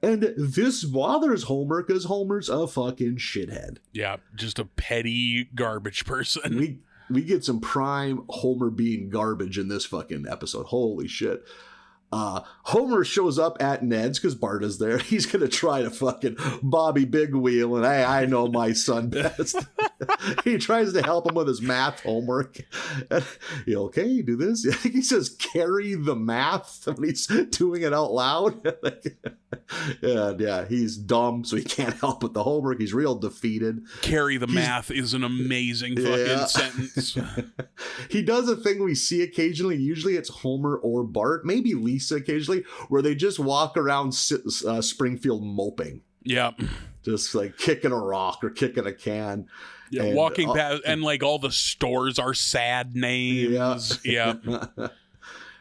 And this bothers Homer because Homer's a fucking shithead. Yeah, just a petty garbage person. We get some prime Homer being garbage in this fucking episode. Holy shit. Homer shows up at Ned's because Bart is there. He's going to try to fucking Bobby Big Wheel, and hey, I know my son best. He tries to help him with his math homework. You okay? Do this? I think he says carry the math when he's doing it out loud. Yeah, he's dumb, so he can't help with the homework. He's real defeated. Carry the math is an amazing fucking sentence. He does a thing we see occasionally. Usually it's Homer or Bart, maybe Lisa occasionally, where they just walk around Springfield moping. Yeah. Just like kicking a rock or kicking a can. Yeah, and walking past, and like all the stores are sad names. Yeah.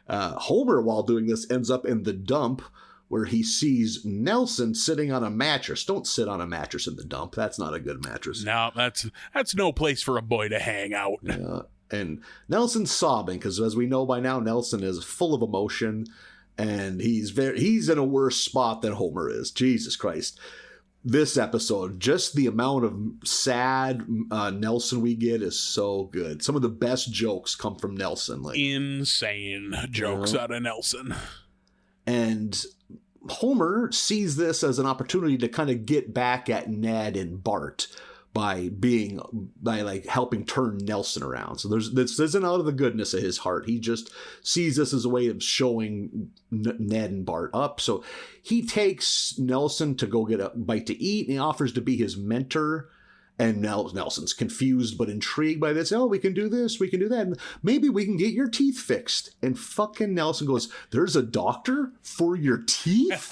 Homer, while doing this, ends up in the dump where he sees Nelson sitting on a mattress. Don't sit on a mattress in the dump. That's not a good mattress. No, that's no place for a boy to hang out. And Nelson's sobbing because, as we know by now, Nelson is full of emotion, and he's in a worse spot than Homer is. Jesus Christ. This episode, just the amount of sad Nelson we get is so good. Some of the best jokes come from Nelson. Like insane jokes out of Nelson. And Homer sees this as an opportunity to kind of get back at Ned and Bart by helping turn Nelson around. So this isn't out of the goodness of his heart. He just sees this as a way of showing Ned and Bart up. So he takes Nelson to go get a bite to eat, and he offers to be his mentor. And Nelson's confused but intrigued by this. Oh, we can do this, we can do that. And maybe we can get your teeth fixed. And fucking Nelson goes, there's a doctor for your teeth?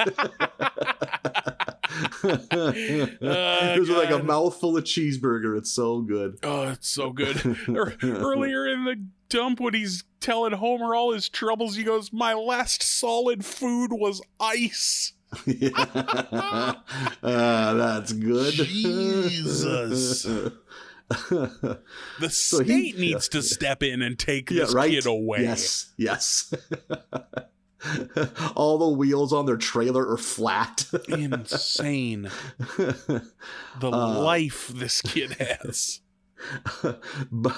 There's like a mouthful of cheeseburger. It's so good. Oh, it's so good. Earlier in the dump when he's telling Homer all his troubles, he goes, my last solid food was ice. That's good. Jesus. The state needs to step in and take this kid away. Yes. All the wheels on their trailer are flat. Insane. The life this kid has. But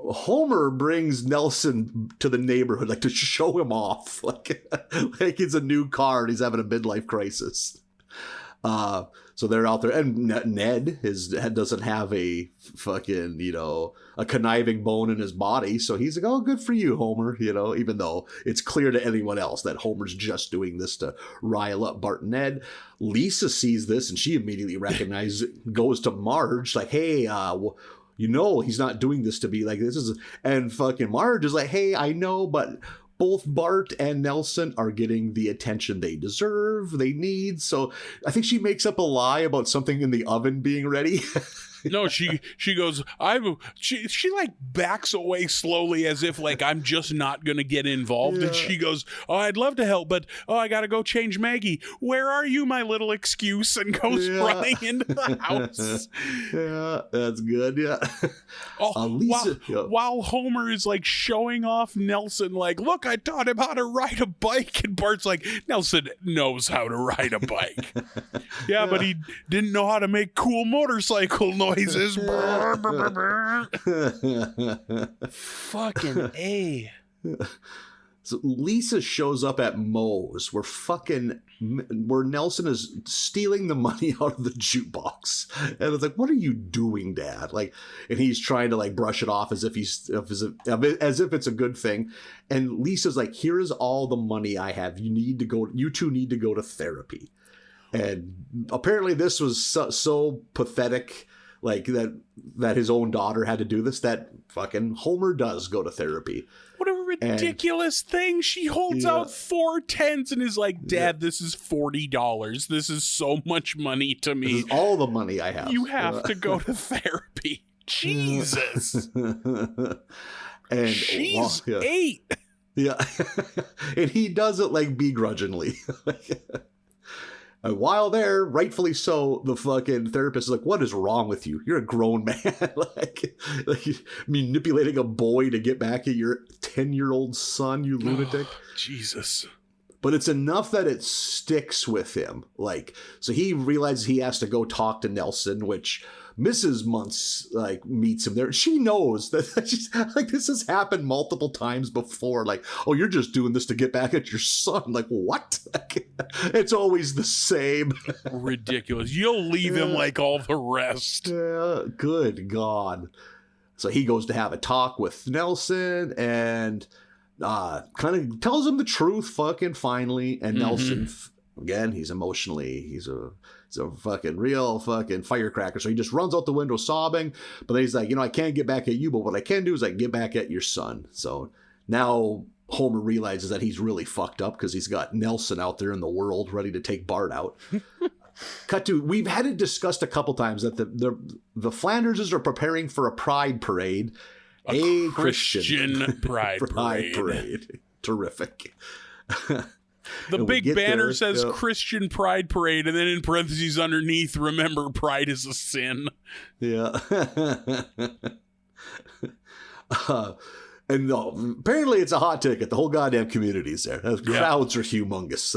Homer brings Nelson to the neighborhood, like to show him off, like it's a new car and he's having a midlife crisis. So they're out there, and Ned doesn't have a fucking, a conniving bone in his body. So he's like, oh, good for you, Homer, even though it's clear to anyone else that Homer's just doing this to rile up Bart and Ned. Lisa sees this and she immediately recognizes it, goes to Marge like, hey, he's not doing this to be like this. And fucking Marge is like, hey, I know, but both Bart and Nelson are getting the attention they deserve, they need. So I think she makes up a lie about something in the oven being ready. No, she goes, she like backs away slowly as if like I'm just not going to get involved. Yeah. And she goes, oh, I'd love to help, but I got to go change Maggie. Where are you, my little excuse? And goes running into the house. Yeah, that's good. Yeah. Lisa, while Homer is like showing off Nelson, like, look, I taught him how to ride a bike. And Bart's like, Nelson knows how to ride a bike. Yeah, but he didn't know how to make cool motorcycle noises. Fucking A. So Lisa shows up at Moe's where Nelson is stealing the money out of the jukebox. And it's like, what are you doing, Dad? Like, and he's trying to like brush it off as if it's a good thing. And Lisa's like, here is all the money I have. You two need to go to therapy. And apparently this was so pathetic, like that his own daughter had to do this, that fucking Homer does go to therapy. What a ridiculous thing. She holds out 4 tens and is like, Dad, this is $40. This is so much money to me. This is all the money I have. You have to go to therapy. Jesus. And she's 8. Yeah. And he does it like begrudgingly. And while there, rightfully so, the fucking therapist is like, what is wrong with you? You're a grown man. like manipulating a boy to get back at your 10-year-old son, you lunatic. Oh, Jesus. But it's enough that it sticks with him. Like, so he realizes he has to go talk to Nelson, which Mrs. Muntz meets him there. She knows that she's like, this has happened multiple times before. Like, oh, you're just doing this to get back at your son. Like, what? It's always the same. Ridiculous. You'll leave him like all the rest. Yeah, good God. So he goes to have a talk with Nelson and kind of tells him the truth fucking finally. And Nelson, again, he's a fucking real fucking firecracker. So he just runs out the window sobbing. But then he's like, I can't get back at you, but what I can do is get back at your son. So now Homer realizes that he's really fucked up because he's got Nelson out there in the world ready to take Bart out. Cut to, we've had it discussed a couple times that the Flanderses are preparing for a pride parade. A Christian pride parade. Terrific. The big banner says Christian Pride Parade, and then in parentheses underneath, remember, pride is a sin. Yeah. And apparently it's a hot ticket. The whole goddamn community's there. The crowds are humongous.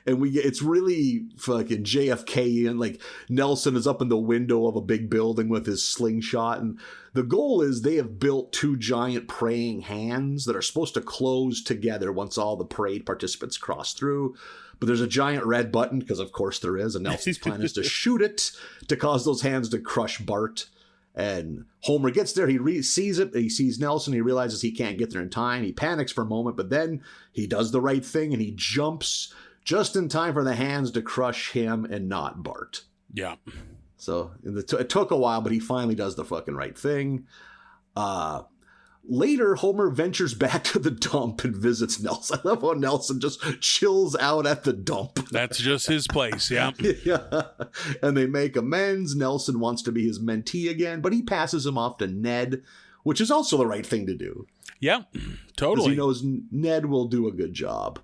And it's really fucking JFK, and Nelson is up in the window of a big building with his slingshot. And the goal is they have built 2 giant praying hands that are supposed to close together once all the parade participants cross through. But there's a giant red button, because of course there is. And Nelson's plan is to shoot it to cause those hands to crush Bart. And Homer gets there, he sees it, he sees Nelson, he realizes he can't get there in time, he panics for a moment, but then he does the right thing and he jumps just in time for the hands to crush him and not Bart. Yeah. So it took a while, but he finally does the fucking right thing. Later, Homer ventures back to the dump and visits Nelson. I love how Nelson just chills out at the dump. That's just his place, yeah. Yeah. And they make amends. Nelson wants to be his mentee again, but he passes him off to Ned, which is also the right thing to do. Yeah, totally. Because he knows Ned will do a good job.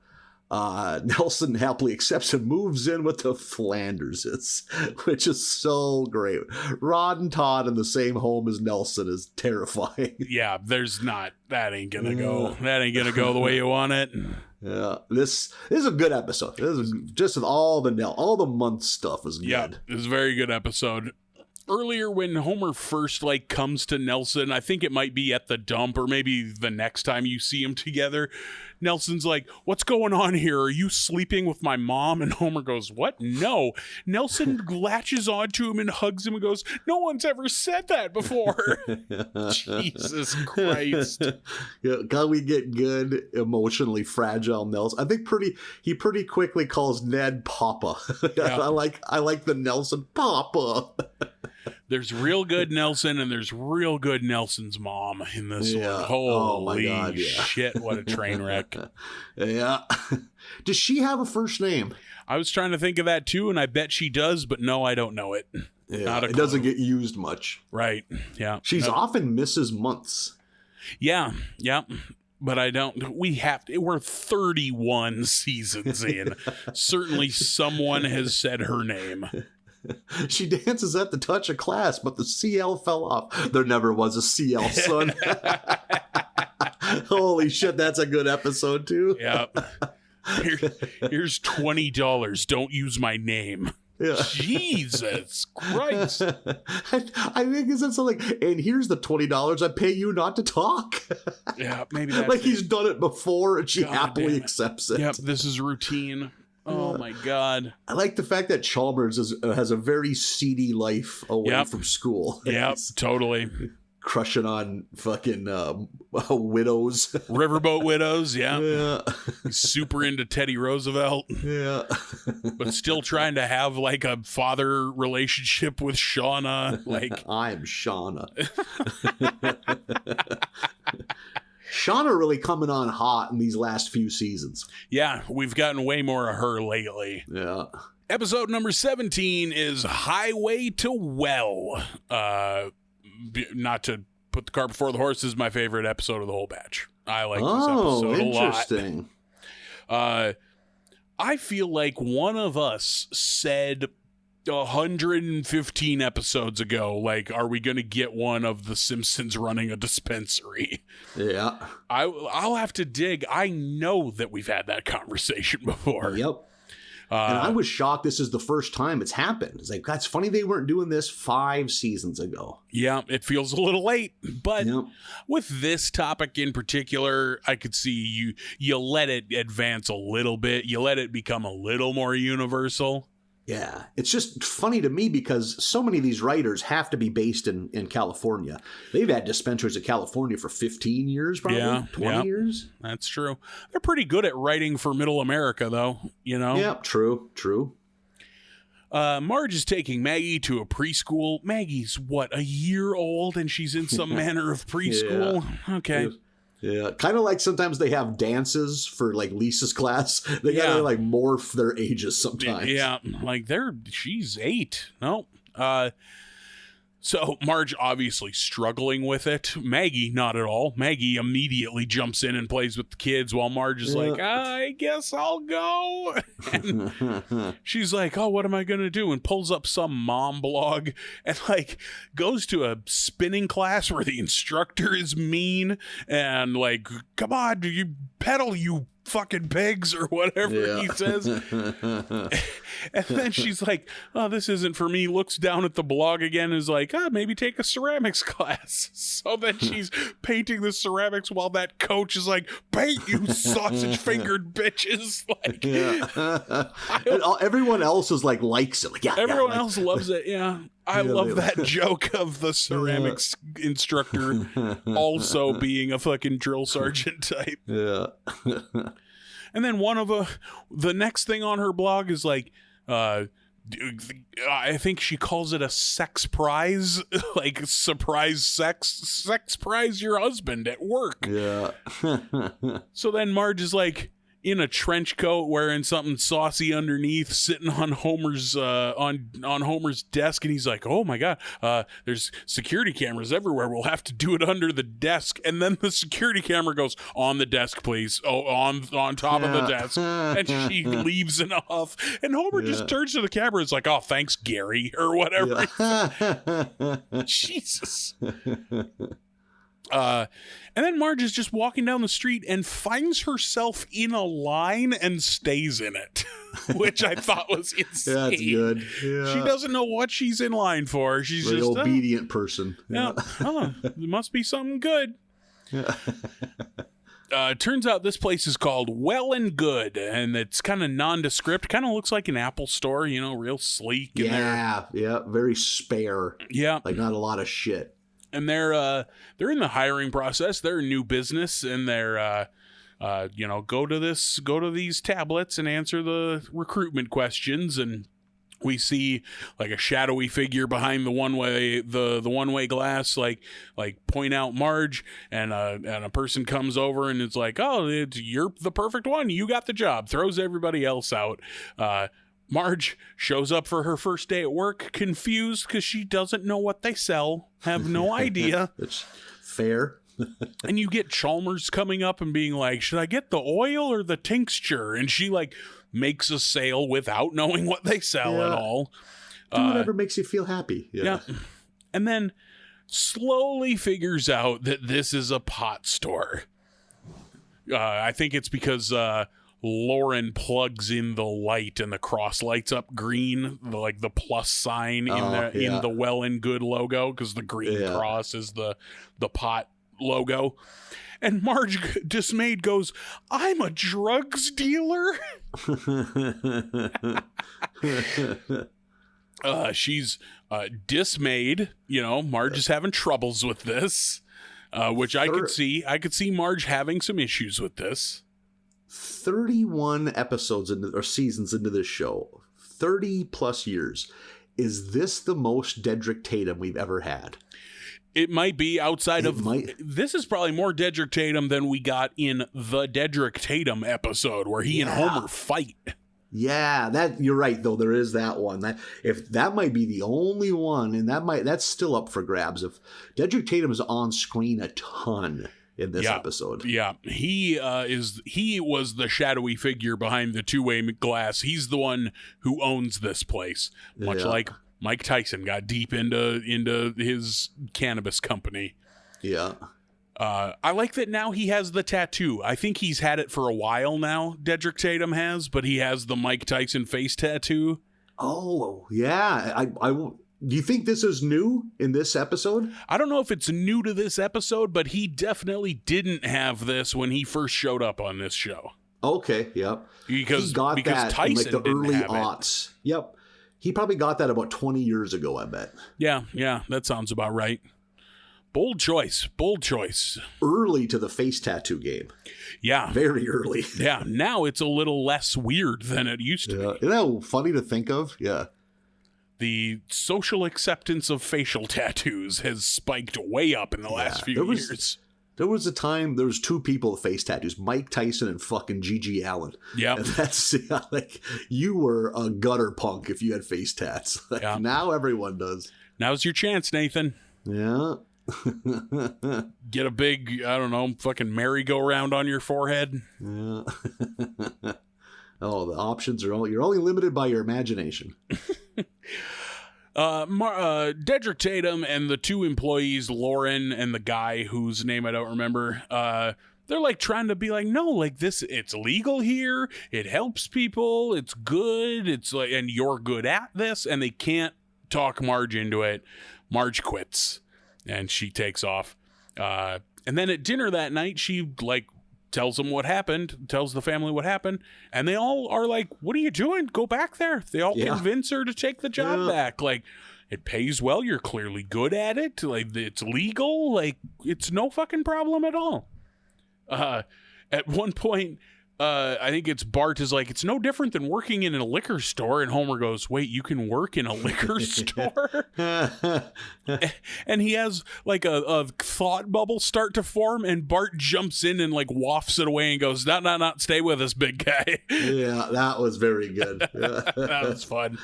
Nelson happily accepts and moves in with the Flanderses, which is so great. Rod and Todd in the same home as Nelson is terrifying. Yeah, that ain't gonna go. That ain't gonna go the way you want it. Yeah, this is a good episode. This is just with all the month stuff is good. Yeah, it's a very good episode. Earlier when Homer first comes to Nelson, I think it might be at the dump or maybe the next time you see him together, Nelson's like, "What's going on here? Are you sleeping with my mom?" And Homer goes, "What? No." Nelson latches onto him and hugs him and goes, "No one's ever said that before." Jesus Christ. Yeah, God, we get good, emotionally fragile Nelson. I think he pretty quickly calls Ned Papa. Yeah. I like the Nelson Papa. There's real good Nelson and there's real good Nelson's mom in this one. Holy my God, shit, what a train wreck. Yeah. Does she have a first name? I was trying to think of that too, and I bet she does, but no, I don't know it. Yeah, it doesn't get used much. Right, yeah. She's often Mrs. Months. Yeah. But we're 31 seasons in. Certainly someone has said her name. She dances at the touch of class, but the CL fell off. There never was a CL, son. Holy shit, that's a good episode, too. Yep. Here's $20. Don't use my name. Yeah. Jesus Christ. I think it's something like, and here's the $20 I pay you not to talk. Yeah, maybe that's like he's done it before and she happily accepts it. Yep, this is routine. Oh my God. I like the fact that Chalmers has a very seedy life away from school. Yep, totally. Crushing on fucking widows. Riverboat widows, yeah. He's super into Teddy Roosevelt. Yeah. But still trying to have a father relationship with Shauna. I'm Shauna. Shauna really coming on hot in these last few seasons. Yeah, we've gotten way more of her lately. Yeah. Episode number 17 is Highway to Well. Not to put the cart before the horse, is my favorite episode of the whole batch. I like this episode a lot. Interesting. I feel like one of us said 115 episodes ago, are we going to get one of the Simpsons running a dispensary? Yeah. I'll have to dig. I know that we've had that conversation before. Yep. And I was shocked this is the first time it's happened. It's like, that's funny they weren't doing this 5 seasons ago. Yeah, it feels a little late. But with this topic in particular, I could see you let it advance a little bit. You let it become a little more universal. Yeah, it's just funny to me because so many of these writers have to be based in California. They've had dispensaries in California for 15 years, probably 20 years. That's true. They're pretty good at writing for middle America, though, Yeah, true. Marge is taking Maggie to a preschool. Maggie's, a year old, and she's in some manner of preschool? Yeah. Okay. Yeah, kind of like sometimes they have dances for Lisa's class. They gotta morph their ages sometimes. Yeah, she's 8. No. So Marge obviously struggling with it. Maggie, not at all. Maggie immediately jumps in and plays with the kids while Marge is I guess I'll go. And she's like, oh, what am I going to do? And pulls up some mom blog and goes to a spinning class where the instructor is mean and come on, do you pedal, you fucking pigs, or whatever he says. And then she's like, oh, this isn't for me. Looks down at the blog again, is like, maybe take a ceramics class. So then she's painting the ceramics while that coach is like, paint, you sausage fingered bitches. Everyone else is likes it. Everyone else loves it. Yeah. I love that joke of the ceramics instructor also being a fucking drill sergeant type. Yeah. And then the next thing on her blog is I think she calls it a sex prize, like surprise sex prize your husband at work. Yeah. So then Marge is like in a trench coat, wearing something saucy underneath, sitting on Homer's on Homer's desk, and he's like, "Oh my god, there's security cameras everywhere. We'll have to do it under the desk." And then the security camera goes, "On the desk, please. Oh, on top of the desk." And she leaves and off. And Homer just turns to the camera. It's like, "Oh, thanks, Gary," or whatever. Jesus. And then Marge is just walking down the street and finds herself in a line and stays in it, which I thought was insane. That's good. Yeah. She doesn't know what she's in line for. She's the just obedient person. Yeah. There must be something good. Yeah. Turns out this place is called Well and Good, and it's kind of nondescript. Kind of looks like an Apple store, real sleek. Yeah, very spare. Yeah, like not a lot of shit. And they're in the hiring process. They're a new business, and they're go to these tablets and answer the recruitment questions. And we see like a shadowy figure behind the one-way glass, like point out Marge, and a person comes over and it's like, "Oh, you're the perfect one. You got the job." Throws everybody else out. Marge shows up for her first day at work, confused because she doesn't know what they sell, have no idea. It's fair. And you get Chalmers coming up and being like, "Should I get the oil or the tincture?" And she like makes a sale without knowing what they sell at all. Do whatever makes you feel happy. Yeah. And then slowly figures out that this is a pot store. I think it's because Lauren plugs in the light and the cross lights up green, like the plus sign in the Well and Good logo, because the green cross is the pot logo. And Marge, dismayed, goes, "I'm a drugs dealer." She's dismayed. Marge is having troubles with this, which I could see. I could see Marge having some issues with this. 31 episodes or seasons into this show, 30 plus years. Is this the most Dedrick Tatum we've ever had? It might be this is probably more Dedrick Tatum than we got in the Dedrick Tatum episode where he and Homer fight. Yeah, you're right though. There is that one. That might be the only one, and that's still up for grabs. If Dedrick Tatum is on screen a ton in this episode. Yeah, he was the shadowy figure behind the two-way glass. He's the one who owns this place, much like Mike Tyson got deep into his cannabis company. Yeah. I like that now he has the tattoo. I think he's had it for a while now, Dedrick Tatum has, but he has the Mike Tyson face tattoo. Oh, yeah. Do you think this is new in this episode? I don't know if it's new to this episode, but he definitely didn't have this when he first showed up on this show. Okay, yep. Because he got that Tyson in like the didn't early have aughts. It. Yep. He probably got that about 20 years ago, I bet. Yeah, that sounds about right. Bold choice. Early to the face tattoo game. Yeah. Very early. Yeah, now it's a little less weird than it used to be. Isn't that funny to think of? Yeah. The social acceptance of facial tattoos has spiked way up in the last few years. There was a time there was two people with face tattoos, Mike Tyson and fucking Gigi Allen. Yeah. And that's like you were a gutter punk if you had face tats. Now everyone does. Now's your chance, Nathan. Yeah. Get a big, I don't know, fucking merry-go-round on your forehead. Yeah. Oh, the options you're only limited by your imagination. Dedrick Tatum and the two employees, Lauren and the guy whose name I don't remember, they're like trying to be like, no, like this, it's legal here. It helps people. It's good. It's like, and you're good at this. And they can't talk Marge into it. Marge quits and she takes off. And then at dinner that night, she like tells them what happened, tells the family what happened, and they all are like, "What are you doing? Go back there." They all convince her to take the job back. Like, it pays well. You're clearly good at it. Like, it's legal. Like, it's no fucking problem at all. At one point, I think it's Bart is like, it's no different than working in a liquor store. And Homer goes, wait, you can work in a liquor store? And he has like a thought bubble start to form, and Bart jumps in and like wafts it away and goes, not, stay with us, big guy. Yeah, that was very good. That was fun.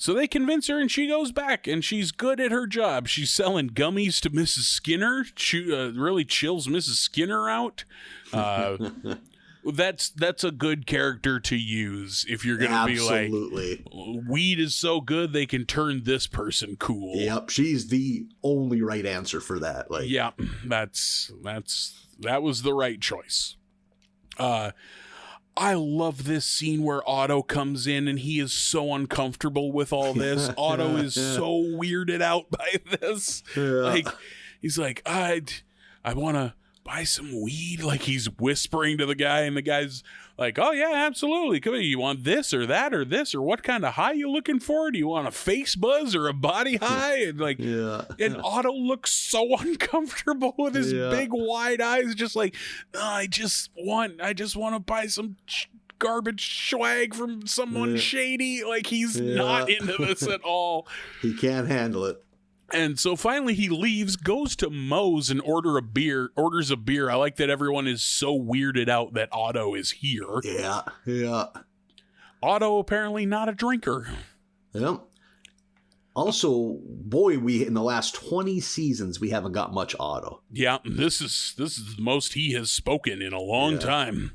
So they convince her, and she goes back, and she's good at her job. She's selling gummies to Mrs. Skinner. She really chills Mrs. Skinner out. That's a good character to use if you're going to be like, weed is so good they can turn this person cool. Yep, she's the only right answer for that. Like, yeah, that was the right choice. I love this scene where Otto comes in and he is so uncomfortable with all this. Otto is so weirded out by this. Yeah. Like, he's like, I want to buy some weed. Like, he's whispering to the guy, and the guy's like, oh yeah, absolutely. Come here. You want this or that or this, or what kind of high you looking for? Do you want a face buzz or a body high? And like, yeah. And Otto looks so uncomfortable with his big wide eyes, just like, I just want to buy some garbage swag from someone shady. Like, he's not into this at all. He can't handle it. And so finally he leaves, goes to Moe's and orders a beer. I like that everyone is so weirded out that Otto is here. Yeah. Otto apparently not a drinker. Yep. Also, boy, we in the last 20 seasons we haven't got much Otto. Yeah, this is the most he has spoken in a long time.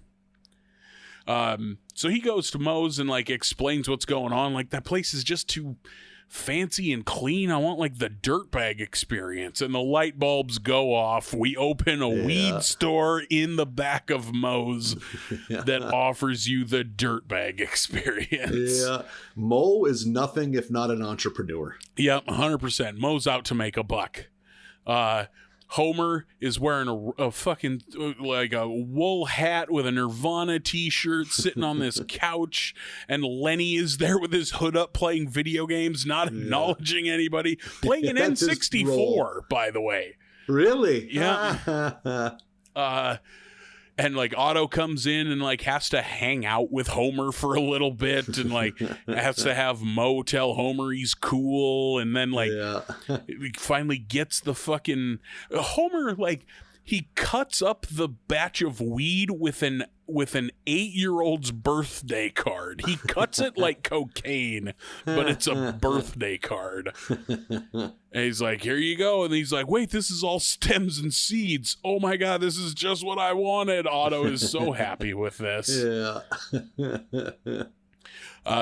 So he goes to Moe's and like explains what's going on. Like, that place is just too fancy and clean. I want like the dirtbag experience. And the light bulbs go off. We open a weed store in the back of Moe's that offers you the dirtbag experience. Yeah. Moe is nothing if not an entrepreneur. Yep, 100%. Moe's out to make a buck. Homer is wearing a fucking like a wool hat with a Nirvana t-shirt sitting on this couch, and Lenny is there with his hood up playing video games, not acknowledging anybody, playing an N64, by the way. Really? Yeah. And like Otto comes in and like has to hang out with Homer for a little bit, and like has to have Moe tell Homer he's cool, and then like he finally gets the fucking Homer, like he cuts up the batch of weed with an 8-year-old's birthday card. He cuts it like cocaine, but it's a birthday card. And he's like, here you go. And he's like, wait, this is all stems and seeds. Oh my God, this is just what I wanted. Otto is so happy with this.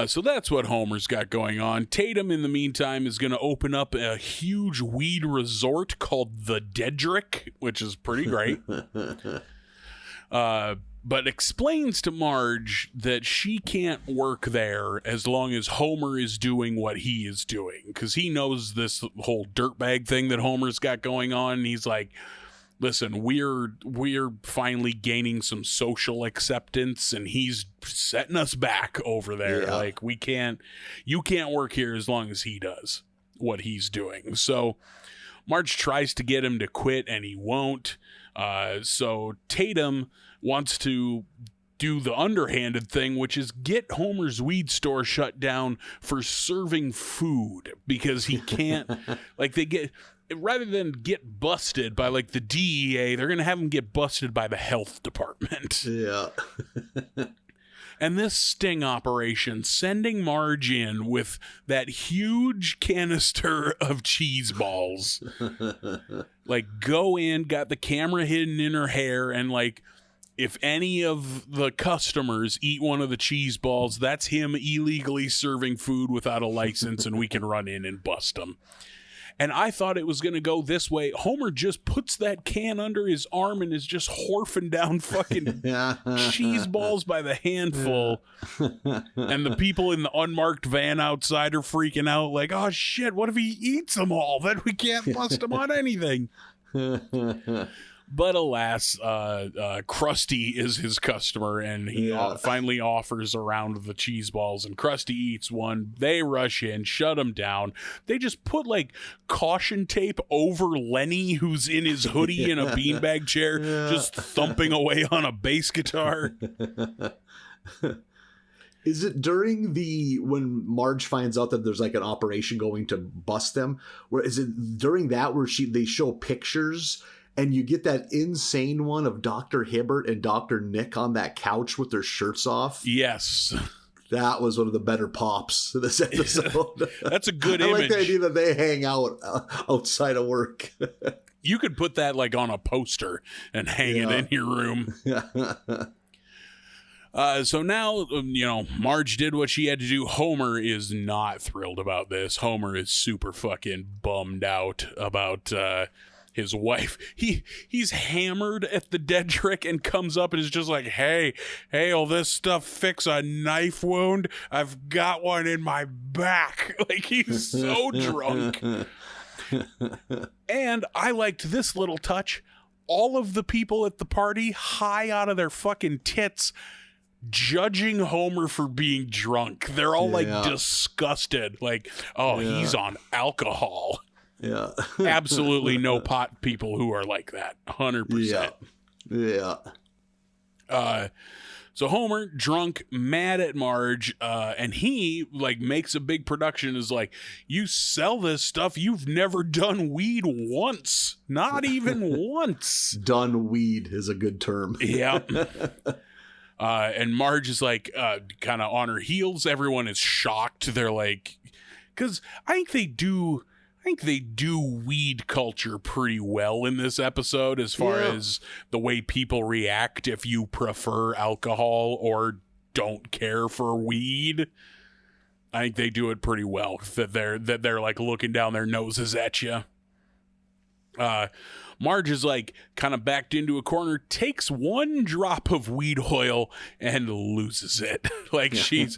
So that's what Homer's got going on. Tatum, in the meantime, is going to open up a huge weed resort called the Dedrick, which is pretty great. But explains to Marge that she can't work there as long as Homer is doing what he is doing, because he knows this whole dirtbag thing that Homer's got going on. And he's like, listen, we're finally gaining some social acceptance, and he's setting us back over there. Like, you can't work here as long as he does what he's doing. So Marge tries to get him to quit, and he won't. So Tatum wants to do the underhanded thing, which is get Homer's weed store shut down for serving food, because he can't like rather than get busted by like the DEA, they're going to have him get busted by the health department. Yeah. And this sting operation, sending Marge in with that huge canister of cheese balls, like go in, got the camera hidden in her hair, and like, if any of the customers eat one of the cheese balls, that's him illegally serving food without a license, and we can run in and bust him. And I thought it was going to go this way. Homer just puts that can under his arm and is just horfing down fucking cheese balls by the handful. And the people in the unmarked van outside are freaking out like, oh shit, what if he eats them all? Then we can't bust him on anything. But alas, Krusty is his customer, and he finally offers around the cheese balls, and Krusty eats one. They rush in, shut him down. They just put like caution tape over Lenny, who's in his hoodie in a beanbag chair, just thumping away on a bass guitar. Is it during when Marge finds out that there's like an operation going to bust them? Where is it during that where they show pictures and you get that insane one of Dr. Hibbert and Dr. Nick on that couch with their shirts off? Yes. That was one of the better pops of this episode. That's a good image. I image. like the idea that they hang out outside of work. You could put that like on a poster and hang it in your room. So now, Marge did what she had to do. Homer is not thrilled about this. Homer is super fucking bummed out about his wife. He's hammered at the Dedrick and comes up and is just like, hey, will this stuff fix a knife wound? I've got one in my back. Like, he's so drunk. And I liked this little touch. All of the people at the party, high out of their fucking tits, judging Homer for being drunk. They're all like disgusted. Like, he's on alcohol. Yeah. Absolutely no pot people who are like that. 100%. Yeah. So Homer, drunk, mad at Marge, and he like makes a big production, is like, you sell this stuff, you've never done weed once. Not even once. Done weed is a good term. Yeah. And Marge is like kind of on her heels. Everyone is shocked. They're like, because I think they do weed culture pretty well in this episode as far as the way people react if you prefer alcohol or don't care for weed. I think they do it pretty well. That they're like looking down their noses at you. Marge is like kind of backed into a corner, takes one drop of weed oil and loses it. Like she's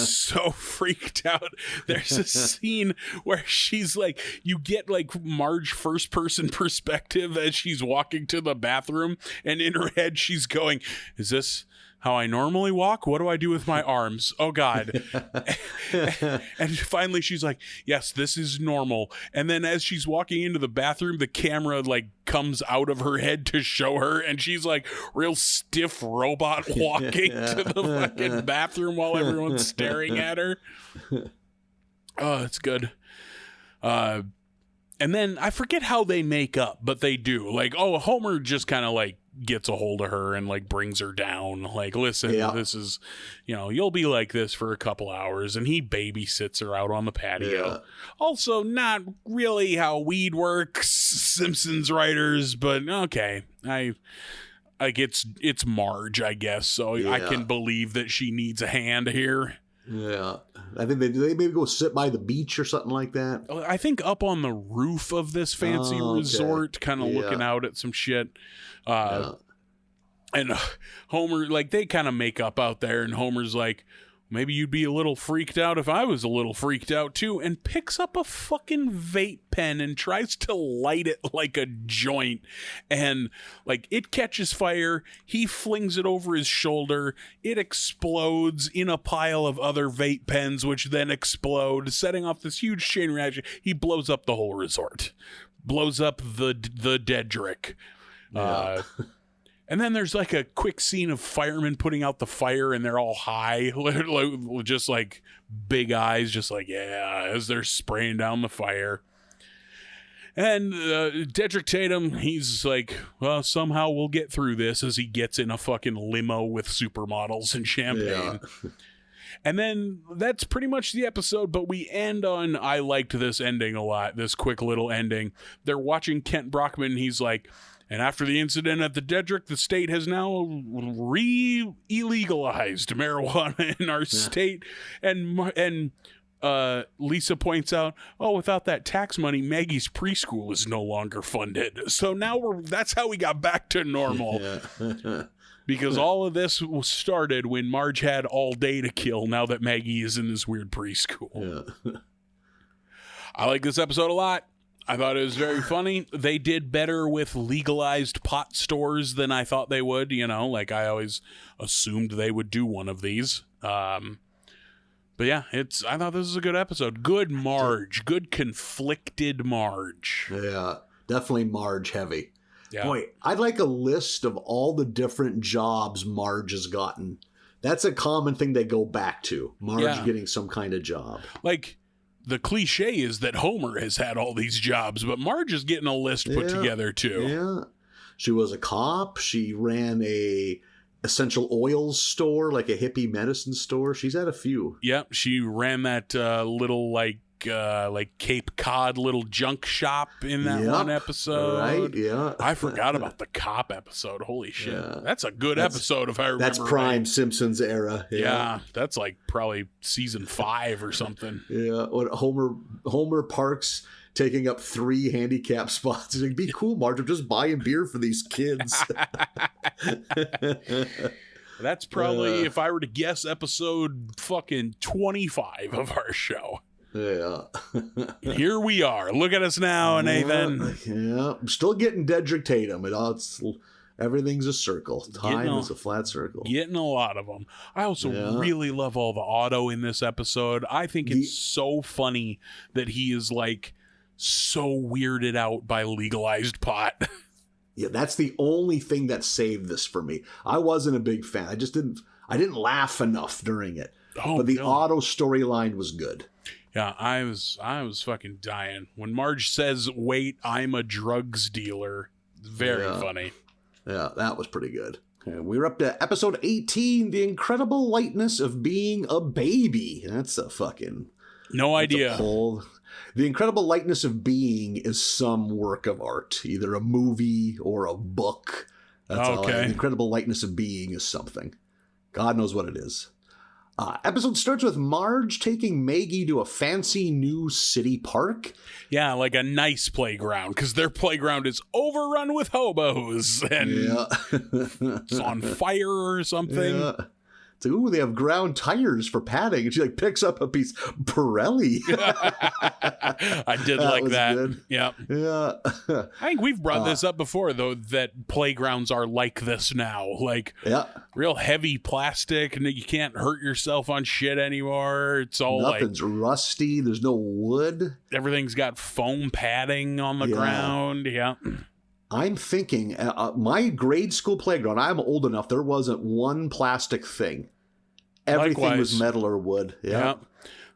so freaked out. There's a scene where she's like, you get like Marge first person perspective as she's walking to the bathroom, and in her head she's going, is this how I normally walk? What do I do with my arms? Oh God. And finally she's like, yes, this is normal. And then as she's walking into the bathroom, the camera like comes out of her head to show her, and she's like real stiff robot walking to the fucking bathroom while everyone's staring at her. Oh, it's good. And then I forget how they make up, but they do. Like, Homer just kind of like gets a hold of her and like brings her down. Like, listen, this is, you'll be like this for a couple hours, and he babysits her out on the patio. Yeah. Also, not really how weed works, Simpsons writers, but okay. It's Marge, I guess, so I can believe that she needs a hand here. Yeah, I think they maybe go sit by the beach or something like that. I think up on the roof of this fancy resort, kind of looking out at some shit. And Homer, like, they kind of make up out there, and Homer's like, maybe you'd be a little freaked out if I was a little freaked out too, and picks up a fucking vape pen and tries to light it like a joint, and like it catches fire. He flings it over his shoulder. It explodes in a pile of other vape pens, which then explode, setting off this huge chain reaction. He blows up the whole resort, blows up the Dedrick. And then there's like a quick scene of firemen putting out the fire, and they're all high, just like big eyes, just like, as they're spraying down the fire. And Dedrick Tatum, he's like, well, somehow we'll get through this, as he gets in a fucking limo with supermodels and champagne. Yeah. And then that's pretty much the episode, but we end on, I liked this ending a lot, this quick little ending. They're watching Kent Brockman, he's like, and after the incident at the Dedrick, the state has now illegalized marijuana in our state. And Lisa points out, without that tax money, Maggie's preschool is no longer funded. So now that's how we got back to normal. Because all of this started when Marge had all day to kill, now that Maggie is in this weird preschool. I like this episode a lot. I thought it was very funny. They did better with legalized pot stores than I thought they would, like I always assumed they would do one of these. But yeah, I thought this was a good episode. Good Marge. Good conflicted Marge. Yeah, definitely Marge heavy. Yeah. Boy, I'd like a list of all the different jobs Marge has gotten. That's a common thing they go back to. Marge getting some kind of job. Like, the cliche is that Homer has had all these jobs, but Marge is getting a list put together too. Yeah. She was a cop. She ran a essential oils store, like a hippie medicine store. She's had a few. Yep. She ran that little like Cape Cod little junk shop in that one episode. Right, yeah. I forgot about the cop episode. Holy shit. Yeah. That's a good episode if I remember. That's prime Simpsons era. Yeah. That's like probably season 5 or something. Yeah. When Homer Parks taking up 3 handicap spots. He's like, be cool, Marge. I'm just buying beer for these kids. That's probably, if I were to guess, episode fucking 25 of our show. Yeah. Here we are. Look at us now, Nathan. Yeah. I'm still getting Dedrick Tatum. Everything's a circle. Time is a flat circle. Getting a lot of them. I also really love all the Otto in this episode. I think it's so funny that he is like so weirded out by legalized pot. Yeah, that's the only thing that saved this for me. I wasn't a big fan. I didn't laugh enough during it. But the Otto storyline was good. Yeah, I was fucking dying. When Marge says, "Wait, I'm a drugs dealer." Very funny. Yeah, that was pretty good. Okay, we're up to episode 18, The Incredible Lightness of Being a Baby. That's a fucking... No idea. The Incredible Lightness of Being is some work of art, either a movie or a book. That's all. The Incredible Lightness of Being is something. God knows what it is. Episode starts with Marge taking Maggie to a fancy new city park. Yeah, like a nice playground, because their playground is overrun with hobos and it's on fire or something. Yeah. It's like, ooh, they have ground tires for padding. And she like picks up a piece Pirelli. I did like that. Good. Yeah. Yeah. I think we've brought this up before, though, that playgrounds are like this now. Like real heavy plastic, and you can't hurt yourself on shit anymore. It's all nothing's rusty. There's no wood. Everything's got foam padding on the ground. Yeah. I'm thinking, my grade school playground, I'm old enough, there wasn't one plastic thing. Everything was metal or wood. Yeah.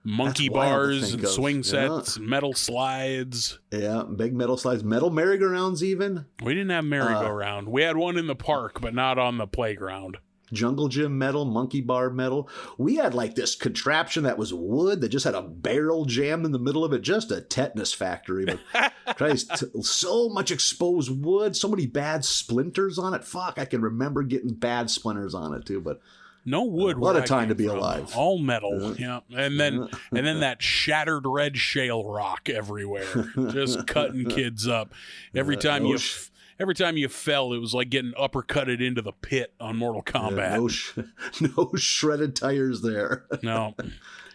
Monkey bars and swing sets, metal slides. Yeah, big metal slides, metal merry-go-rounds even. We didn't have merry-go-round. We had one in the park, but not on the playground. Jungle gym metal, monkey bar metal. We had like this contraption that was wood that just had a barrel jammed in the middle of it, just a tetanus factory. But Christ, so much exposed wood, so many bad splinters on it. Fuck, I can remember getting bad splinters on it too, but no wood. What a time to be alive. All metal. And then that shattered red shale rock everywhere, just cutting kids up. Every time you fell, it was like getting uppercutted into the pit on Mortal Kombat. No shredded tires there. No.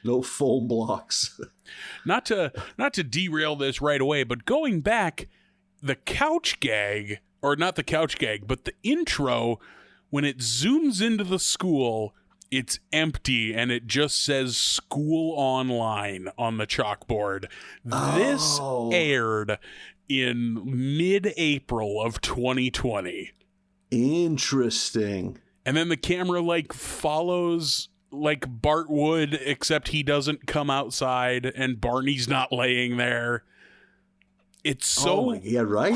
No foam blocks. Not to derail this right away, but going back, the couch gag, or not the couch gag, but the intro, when it zooms into the school, it's empty and it just says school online on the chalkboard. This aired in mid-April of 2020. Interesting. And then the camera like follows like Bart would, except he doesn't come outside and Barney's not laying there. It's so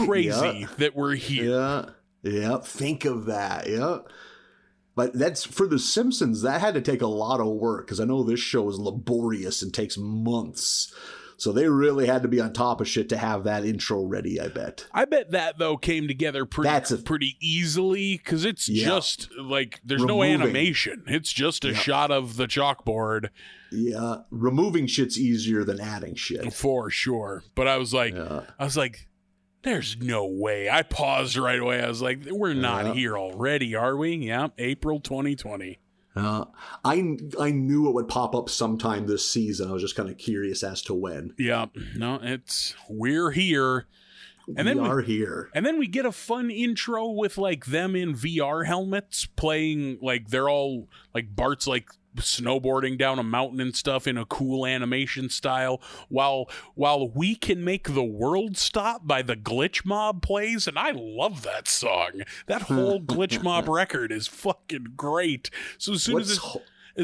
crazy that we're here. Yeah, think of that. Yeah. But that's for The Simpsons, that had to take a lot of work, because I know this show is laborious and takes months. So they really had to be on top of shit to have that intro ready, I bet. I bet that, though, came together pretty easily, because it's just, like, there's no animation. It's just a shot of the chalkboard. Yeah, removing shit's easier than adding shit. For sure. But I was like, there's no way. I paused right away. I was like, we're not here already, are we? Yeah, April 2020. I knew it would pop up sometime this season. I was just kind of curious as to when. Yeah, no, we're here. And we are here. And then we get a fun intro with like them in VR helmets playing, like they're all like Bart's like snowboarding down a mountain and stuff in a cool animation style while We Can Make the World Stop by the Glitch Mob plays, and I love that song. That whole Glitch Mob record is fucking great. So as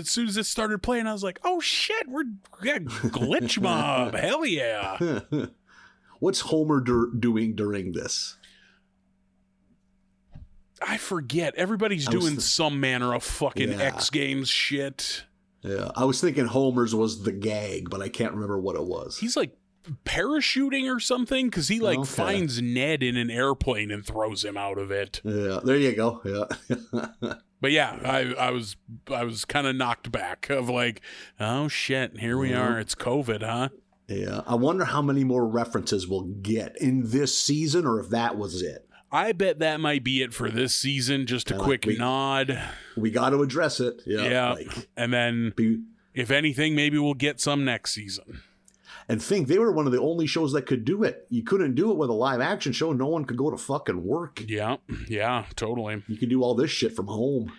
soon as it started playing, I was like, oh shit, we got Glitch Mob. Hell yeah. What's Homer doing during this? I forget. Everybody's doing some manner of fucking X Games shit. Yeah, I was thinking Homer's was the gag, but I can't remember what it was. He's like parachuting or something because he like finds Ned in an airplane and throws him out of it. Yeah, there you go. Yeah. But yeah, I was kind of knocked back of like, oh shit, here we are. It's COVID, huh? Yeah, I wonder how many more references we'll get in this season, or if that was it. I bet that might be it for this season. Just a quick nod. We got to address it. Yeah. And then, if anything, maybe we'll get some next season. And think, they were one of the only shows that could do it. You couldn't do it with a live action show. No one could go to fucking work. Yeah, totally. You could do all this shit from home.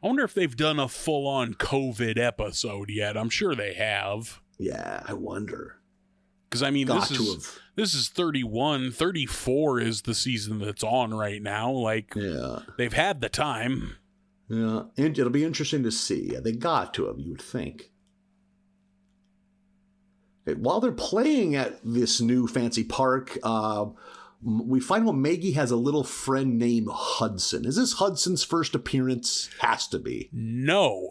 I wonder if they've done a full-on COVID episode yet. I'm sure they have. Yeah, I wonder. Because, I mean, this is 31. 34 is the season that's on right now. Like, they've had the time. Yeah, and it'll be interesting to see. They got to have, you would think. While they're playing at this new fancy park, we find out Maggie has a little friend named Hudson. Is this Hudson's first appearance? Has to be. No,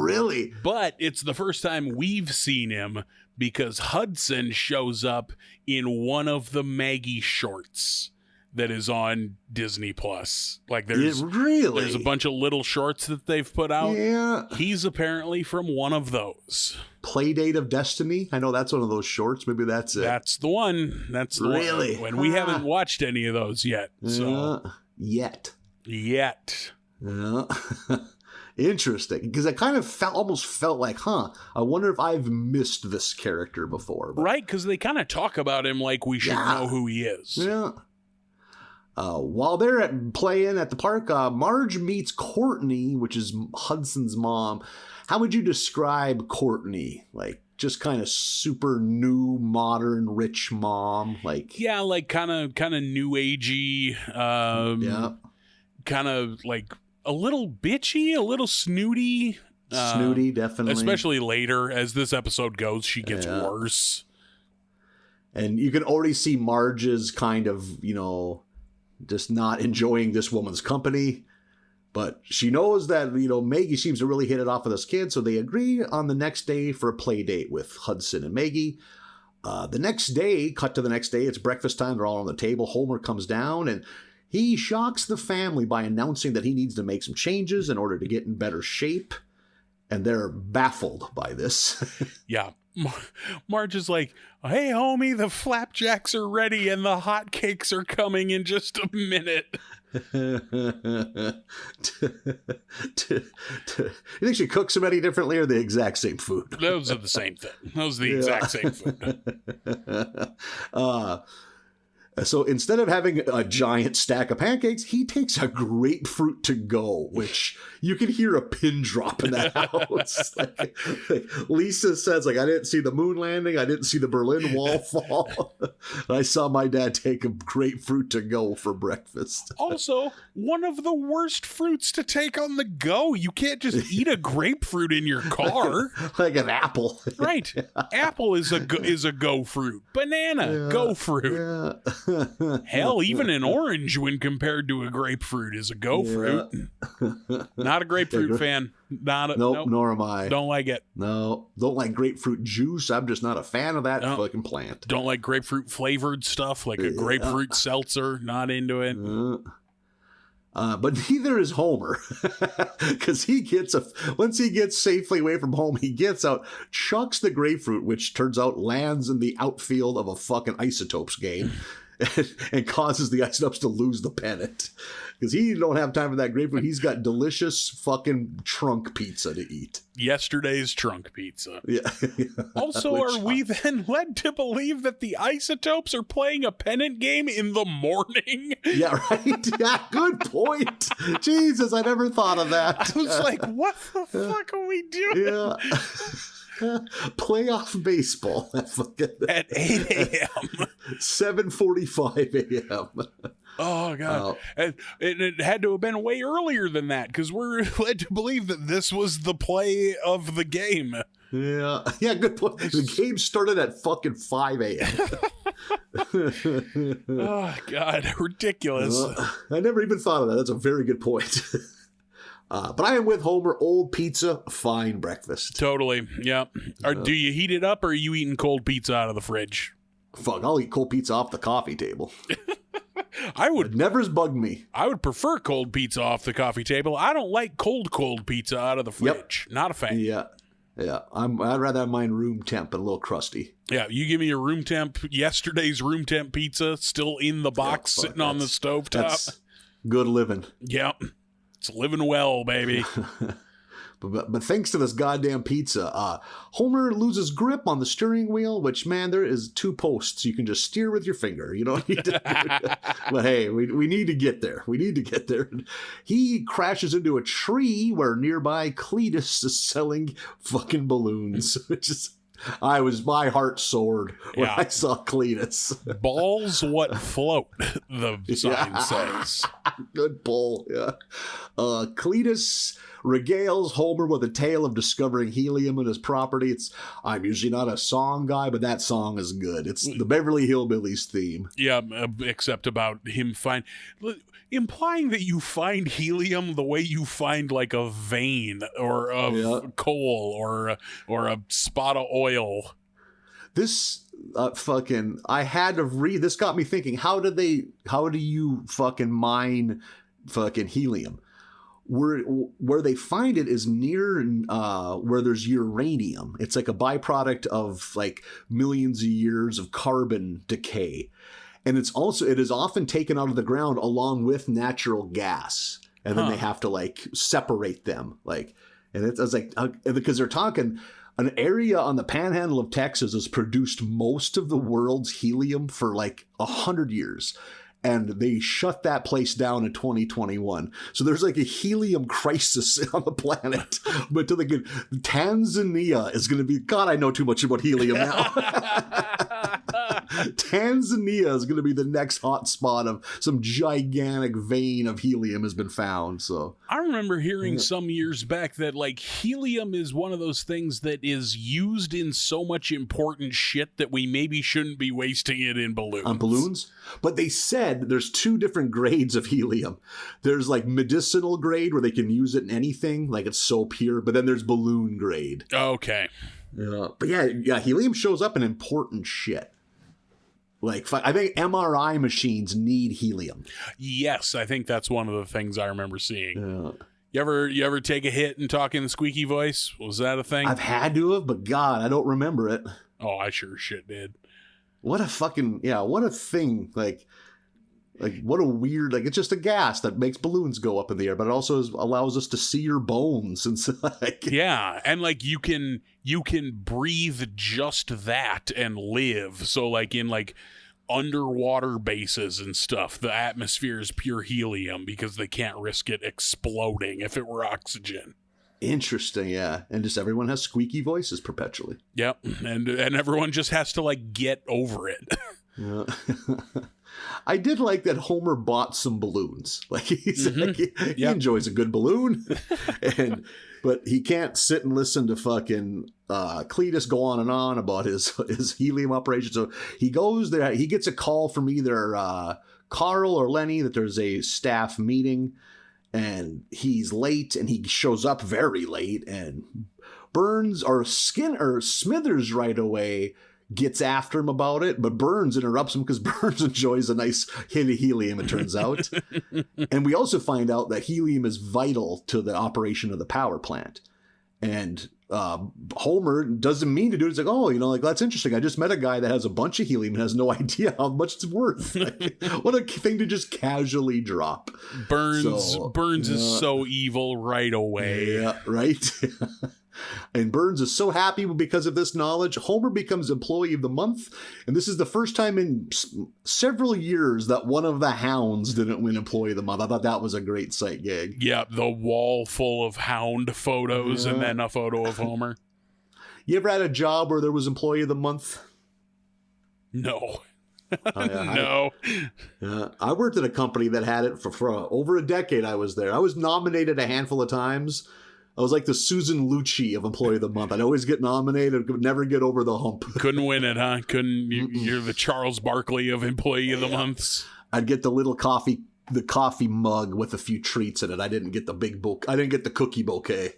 really? But it's the first time we've seen him because Hudson shows up in one of the Maggie shorts that is on Disney Plus. Like there's a bunch of little shorts that they've put out. Yeah. He's apparently from one of those. Playdate of Destiny? I know that's one of those shorts. Maybe that's it. That's the one. That's the one. When we haven't watched any of those yet. So Yet. Yeah. Interesting. Because I kind of almost felt like, I wonder if I've missed this character before. But, right, because they kind of talk about him like we should know who he is. Yeah. While they're playing at the park, Marge meets Courtney, which is Hudson's mom. How would you describe Courtney? Like, just kind of super new, modern, rich mom? Like, yeah, like kind of new agey. Kind of like a little bitchy, a little snooty. Snooty, definitely. Especially later, as this episode goes, she gets worse. And you can already see Marge's kind of, just not enjoying this woman's company. But she knows that, Maggie seems to really hit it off with this kid, so they agree on the next day for a play date with Hudson and Maggie. Cut to the next day, it's breakfast time, they're all on the table. Homer comes down, and he shocks the family by announcing that he needs to make some changes in order to get in better shape. And they're baffled by this. Yeah. Marge is like, hey, homie, the flapjacks are ready and the hotcakes are coming in just a minute. You think she cooks them any differently or the exact same food? Those are the same thing. Those are the exact same food. So instead of having a giant stack of pancakes, he takes a grapefruit to go, which you can hear a pin drop in that house. like Lisa says, I didn't see the moon landing. I didn't see the Berlin Wall fall. I saw my dad take a grapefruit to go for breakfast. Also, one of the worst fruits to take on the go. You can't just eat a grapefruit in your car. Like an apple. Right. Apple is a go fruit. Banana, go fruit. Yeah. Hell, even an orange when compared to a grapefruit is a go fruit. Not a grapefruit fan. Nope, nor am I. Don't like it. No, don't like grapefruit juice. I'm just not a fan of that fucking plant. Don't like grapefruit flavored stuff like a grapefruit seltzer. Not into it. But neither is Homer, because once he gets safely away from home, he gets out, chucks the grapefruit, which turns out lands in the outfield of a fucking Isotopes game, and causes the isotopes to lose the pennant. Because he don't have time for that grapefruit. He's got delicious fucking trunk pizza to eat. Yesterday's trunk pizza. Yeah. Also, are we then led to believe that the isotopes are playing a pennant game in the morning? Yeah, right? Yeah, good point. Jesus, I never thought of that. I was like, what the fuck are we doing? Yeah. Playoff baseball At 8 a.m. 7:45 a.m. Oh, God. And it had to have been way earlier than that, because we're led to believe that this was the play of the game. Yeah, good point. The game started at fucking 5 a.m. Oh, God, ridiculous. I never even thought of that. That's a very good point. But I am with Homer. Old pizza, fine breakfast. Totally, yeah. Do you heat it up, or are you eating cold pizza out of the fridge? Fuck, I'll eat cold pizza off the coffee table. It never's bugged me. I would prefer cold pizza off the coffee table. I don't like cold pizza out of the fridge. Yep. Not a fan. Yeah. I'd rather have mine room temp and a little crusty. Yeah, you give me a room temp, yesterday's room temp pizza, still in the box, sitting on the stovetop. That's good living. Yep. It's living well, baby. But thanks to this goddamn pizza, Homer loses grip on the steering wheel, which, man, there is 2 posts. You can just steer with your finger. You don't need to. But hey, we need to get there. He crashes into a tree where nearby Cleatus is selling fucking balloons, which is... my heart soared when I saw Cleatus. Balls what float, the sign says. Good pull, yeah. Cleatus regales Homer with a tale of discovering helium in his property. I'm usually not a song guy, but that song is good. It's the Beverly Hillbillies theme. Yeah, except about him implying that you find helium the way you find like a vein or coal or a spot of oil. This I had to read. This got me thinking. How do you fucking mine fucking helium? Where they find it is near where there's uranium. It's like a byproduct of like millions of years of carbon decay. And it is often taken out of the ground along with natural gas. And then they have to like separate them. Because they're talking an area on the panhandle of Texas has produced most of the world's helium for like 100 years. And they shut that place down in 2021. So there's like a helium crisis on the planet. But Tanzania is going to be... God, I know too much about helium now. Tanzania is going to be the next hot spot of some gigantic vein of helium has been found. So I remember hearing some years back that like helium is one of those things that is used in so much important shit that we maybe shouldn't be wasting it in balloons. On balloons? But they said there's 2 different grades of helium. There's like medicinal grade where they can use it in anything, like it's so pure, but then there's balloon grade. Okay. Yeah. But yeah, helium shows up in important shit. Like, I think MRI machines need helium. Yes, I think that's one of the things I remember seeing. Yeah. You ever take a hit and talk in the squeaky voice? Was that a thing? I've had to have, but God, I don't remember it. Oh, I sure shit did. What a thing. Like what a weird, like, it's just a gas that makes balloons go up in the air, but it also allows us to see your bones. And so, like, yeah. And like, you can breathe just that and live. So like in like underwater bases and stuff, the atmosphere is pure helium because they can't risk it exploding if it were oxygen. Interesting, yeah. And just everyone has squeaky voices perpetually. Yep. And everyone just has to like get over it. Yeah. I did like that Homer bought some balloons. Like he enjoys a good balloon, but he can't sit and listen to fucking Cleatus go on and on about his helium operation. So he goes there. He gets a call from either Carl or Lenny that there's a staff meeting, and he's late, and he shows up very late, and Burns or Smithers right away gets after him about it, but Burns interrupts him because Burns enjoys a nice hit of helium, it turns out. And we also find out that helium is vital to the operation of the power plant. And Homer doesn't mean to do it. It's like, oh, like, that's interesting. I just met a guy that has a bunch of helium and has no idea how much it's worth. Like, what a thing to just casually drop. Burns is so evil right away. Yeah, right? And Burns is so happy because of this knowledge. Homer becomes Employee of the Month, and this is the first time in several years that one of the hounds didn't win Employee of the Month. I thought that was a great sight gag. Yeah, the wall full of hound photos and then a photo of Homer. You ever had a job where there was Employee of the Month? No. No. I worked at a company that had it for over a decade. I was there. I was nominated a handful of times. I was like the Susan Lucci of Employee of the Month. I'd always get nominated, could never get over the hump. Couldn't win it, huh? You're the Charles Barkley of Employee of the Months. I'd get the little coffee mug with a few treats in it. I didn't get the big bouquet. I didn't get the cookie bouquet.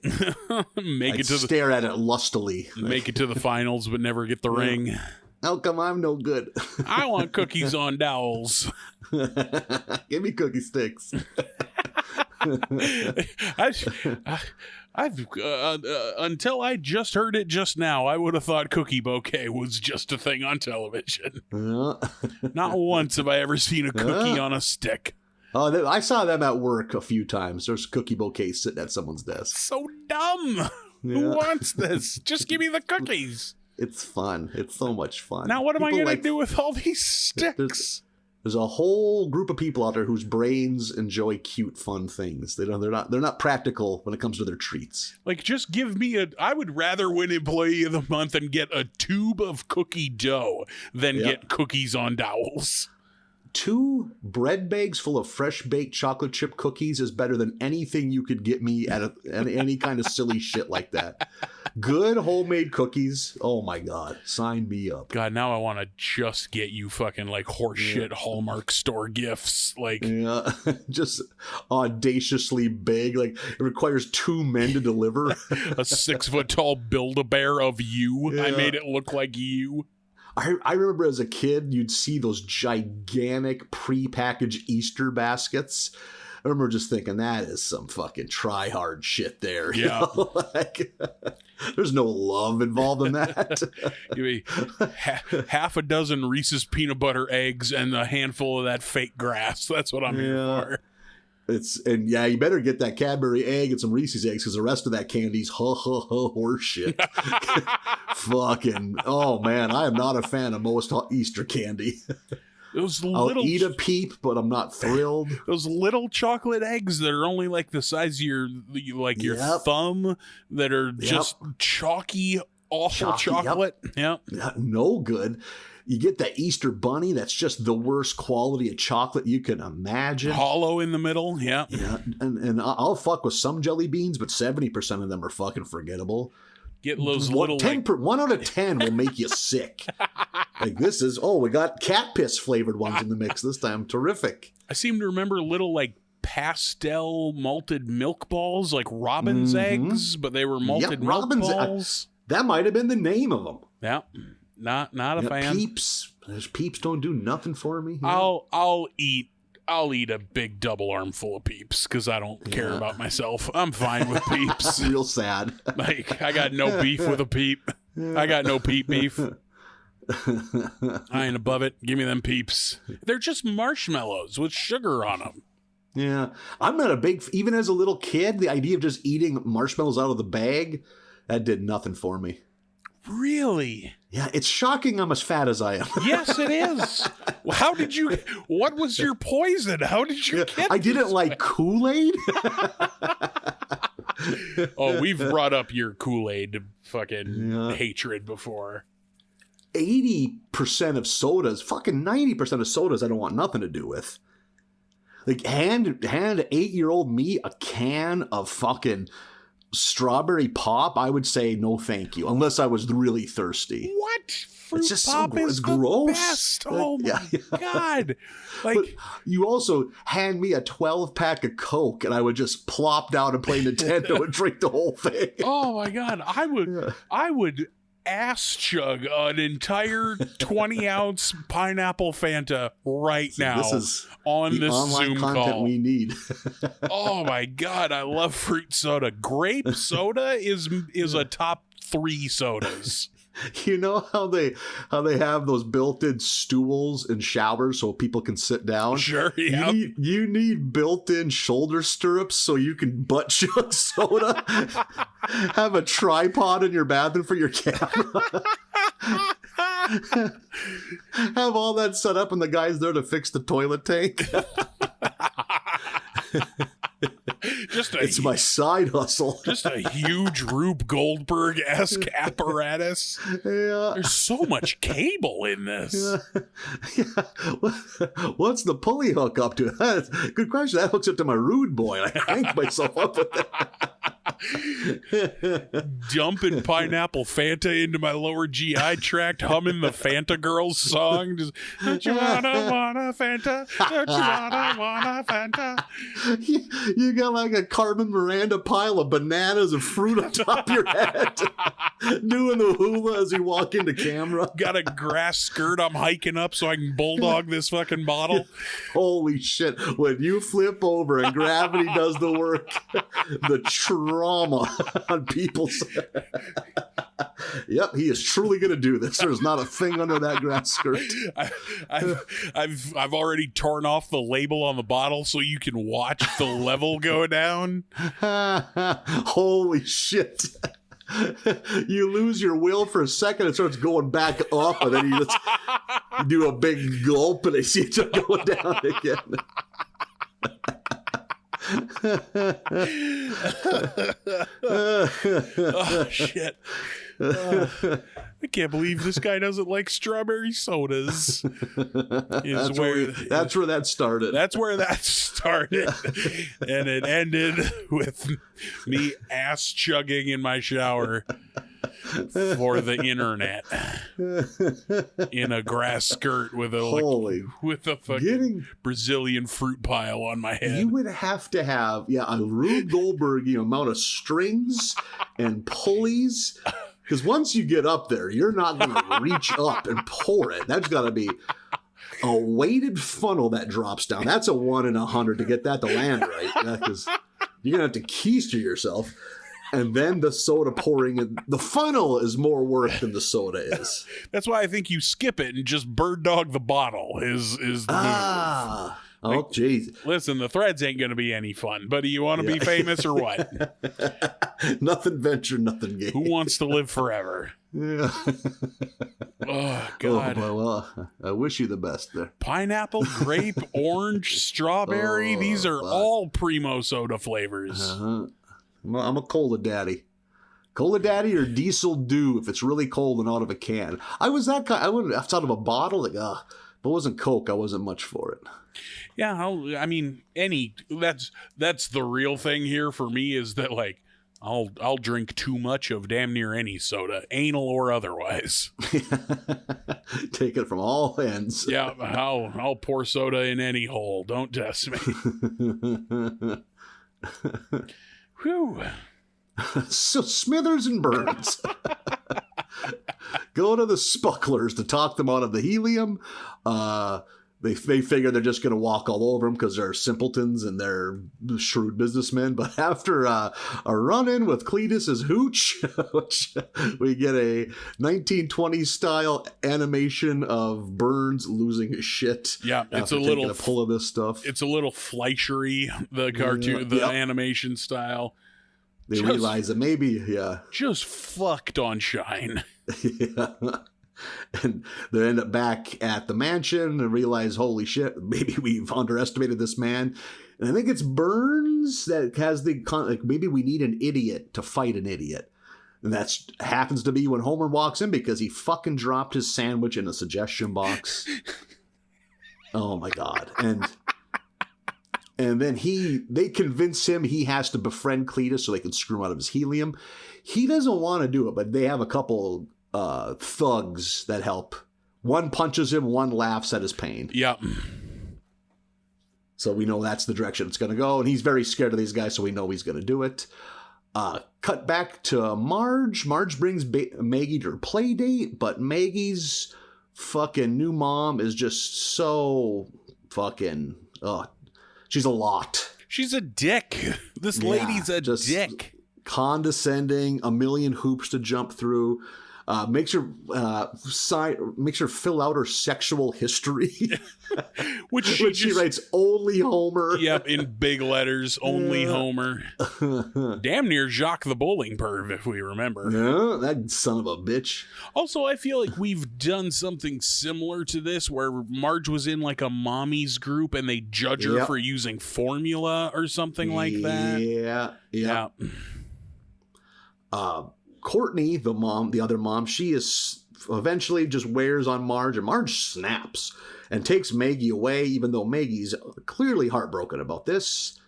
I'd stare at it lustily. Make it to the finals, but never get the ring. How come I'm no good? I want cookies on dowels. Give me cookie sticks. Until I just heard it just now, I would have thought cookie bouquet was just a thing on television. Not once have I ever seen a cookie on a stick. Oh, I saw them at work a few times. There's cookie bouquets sitting at someone's desk. So dumb. Who wants this? Just give me the cookies. It's fun. It's so much fun. Now what am I going to do with all these sticks? There's a whole group of people out there whose brains enjoy cute, fun things. They're not practical when it comes to their treats. Like, just give me I would rather win Employee of the Month and get a tube of cookie dough than get cookies on dowels. 2 bread bags full of fresh baked chocolate chip cookies is better than anything you could get me at any kind of silly shit like that. Good homemade cookies. Oh my God. Sign me up. God, now I want to just get you fucking like horseshit Hallmark store gifts. Like, just audaciously big. Like, it requires 2 men to deliver. A 6 foot tall Build-A-Bear of you. I made it look like you. I remember as a kid, you'd see those gigantic pre-packaged Easter baskets. I remember just thinking, that is some fucking try-hard shit there. Yeah. Like, there's no love involved in that. Give me half a dozen Reese's peanut butter eggs and a handful of that fake grass. That's what I'm here for. You better get that Cadbury egg and some Reese's eggs, because the rest of that candy's horse shit. Fucking, oh man, I am not a fan of most Easter candy. I'll eat a peep, but I'm not thrilled. Those little chocolate eggs that are only like the size of your thumb, that are just chalky, awful chocolate. Yep. No good. You get that Easter bunny that's just the worst quality of chocolate you can imagine. Hollow in the middle, yeah. And I'll fuck with some jelly beans, but 70% of them are fucking forgettable. Get those little 1 out of 10 will make you sick. Like, this is, we got cat piss flavored ones in the mix this time. Terrific. I seem to remember little like pastel malted milk balls, like robin's eggs, but they were malted milk balls. That might have been the name of them. Yeah. Not a fan. Peeps. Those Peeps don't do nothing for me. I'll eat a big double armful of Peeps because I don't care about myself. I'm fine with Peeps. Real sad. Like, I got no beef with a Peep. I got no Peep beef. I ain't above it. Give me them Peeps. They're just marshmallows with sugar on them. Yeah. I'm not a big, even as a little kid, the idea of just eating marshmallows out of the bag, that did nothing for me. Really? Yeah, it's shocking I'm as fat as I am. Yes, it is. What was your poison? How did you get I didn't like Kool-Aid. Oh, we've brought up your Kool-Aid fucking hatred before. 80% of sodas, fucking 90% of sodas I don't want nothing to do with. Like, hand 8-year-old me a can of fucking strawberry pop, I would say no thank you, unless I was really thirsty. What? Fruit it's just pop so is it's gross. Best. Oh my God. Like, but you also hand me a 12-pack of Coke and I would just plop down and play Nintendo and drink the whole thing. Oh my God. I would ass chug an entire 20-ounce pineapple Fanta right now This is on the this online Zoom content call. we need. Oh my God, I love fruit soda. Grape soda is a top 3 sodas. You know how they have those built-in stools in showers so people can sit down? Sure, yeah. You need built-in shoulder stirrups so you can butt chug soda. Have a tripod in your bathroom for your camera. Have all that set up and the guy's there to fix the toilet tank. It's my side hustle. Just a huge Rube Goldberg-esque apparatus. Yeah. There's so much cable in this. Yeah. What's the pulley hook up to? Good question. That hooks up to my rude boy. I crank myself up with that. Dumping pineapple Fanta into my lower GI tract, humming the Fanta Girls song. Just, don't you wanna Fanta? Don't you wanna Fanta? You got like a Carmen Miranda pile of bananas and fruit on top of your head. Doing the hula as you walk into camera. Got a grass skirt I'm hiking up so I can bulldog this fucking bottle. Holy shit. When you flip over and gravity does the work, the trauma on people's... Yep, he is truly going to do this. There's not a thing under that grass skirt. I've already torn off the label on the bottle so you can watch the level go down. Holy shit. You lose your will for a second, it starts going back up, and then you just do a big gulp and I see it going down again. Oh shit. I can't believe this guy doesn't like strawberry sodas. That's where that started. That's where that started. And it ended with me ass chugging in my shower for the internet in a grass skirt with a fucking Brazilian fruit pile on my head. You would have to have a Rube Goldberg amount of strings and pulleys. Because once you get up there, you're not going to reach up and pour it. That's got to be a weighted funnel that drops down. That's a 1 in 100 to get that to land right. Because you're going to have to keister yourself. And then the soda pouring in. The funnel is more work than the soda is. That's why I think you skip it and just bird dog the bottle is the move. Oh, jeez. Listen, the threads ain't going to be any fun, but do you want to be famous or what? Nothing venture, nothing gain. Who wants to live forever? Yeah. Oh, God. Oh, well, I wish you the best there. Pineapple, grape, orange, strawberry. These are all primo soda flavors. I'm a cola daddy. Cola daddy or diesel dew if it's really cold and out of a can. I was that guy. I wouldn't have out of a bottle. Like, if it wasn't Coke, I wasn't much for it. Yeah, that's the real thing here for me is that like I'll drink too much of damn near any soda, anal or otherwise. Take it from all ends. Yeah, I'll pour soda in any hole. Don't test me. Whew. So Smithers and Burns go to the Spucklers to talk them out of the helium. They figure they're just going to walk all over them because they're simpletons and they're shrewd businessmen. But after a run-in with Cleatus' hooch, which we get a 1920s style animation of Burns losing his shit. Yeah, it's a little pull of this stuff. It's a little Fleischery, the cartoon, animation style. They realize that maybe, just fucked on Shine. Yeah. And they end up back at the mansion and realize, holy shit, maybe we've underestimated this man. And I think it's Burns that has maybe we need an idiot to fight an idiot. And that happens to be when Homer walks in because he fucking dropped his sandwich in a suggestion box. Oh my God. And then they convince him he has to befriend Cleatus so they can screw him out of his helium. He doesn't want to do it, but they have a couple thugs that help. One punches him, one laughs at his pain. Yep. So we know that's the direction it's going to go. And he's very scared of these guys, so we know he's going to do it. Cut back to Marge. Marge brings Maggie to her play date, but Maggie's fucking new mom is just so fucking... she's a lot. She's a dick. This lady's a dick. Condescending, a million hoops to jump through. Makes her fill out her sexual history, which she writes only Homer. Yep, in big letters, only Homer. Damn near Jacques the bowling perv, if we remember. Yeah, that son of a bitch. Also, I feel like we've done something similar to this, where Marge was in like a mommy's group, and they judge her for using formula or something like that. Yeah. Courtney, the other mom, she is eventually just wears on Marge, and Marge snaps and takes Maggie away, even though Maggie's clearly heartbroken about this.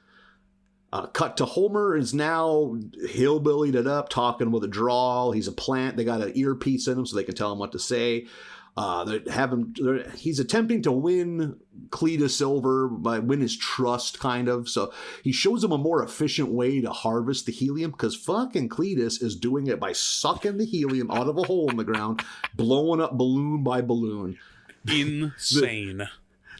Cut to Homer is now hillbillied it up, talking with a drawl. He's a plant. They got an earpiece in him so they can tell him what to say. He's attempting to win Cleatus over, win his trust, kind of. So he shows him a more efficient way to harvest the helium, because fucking Cleatus is doing it by sucking the helium out of a hole in the ground, blowing up balloon by balloon. Insane.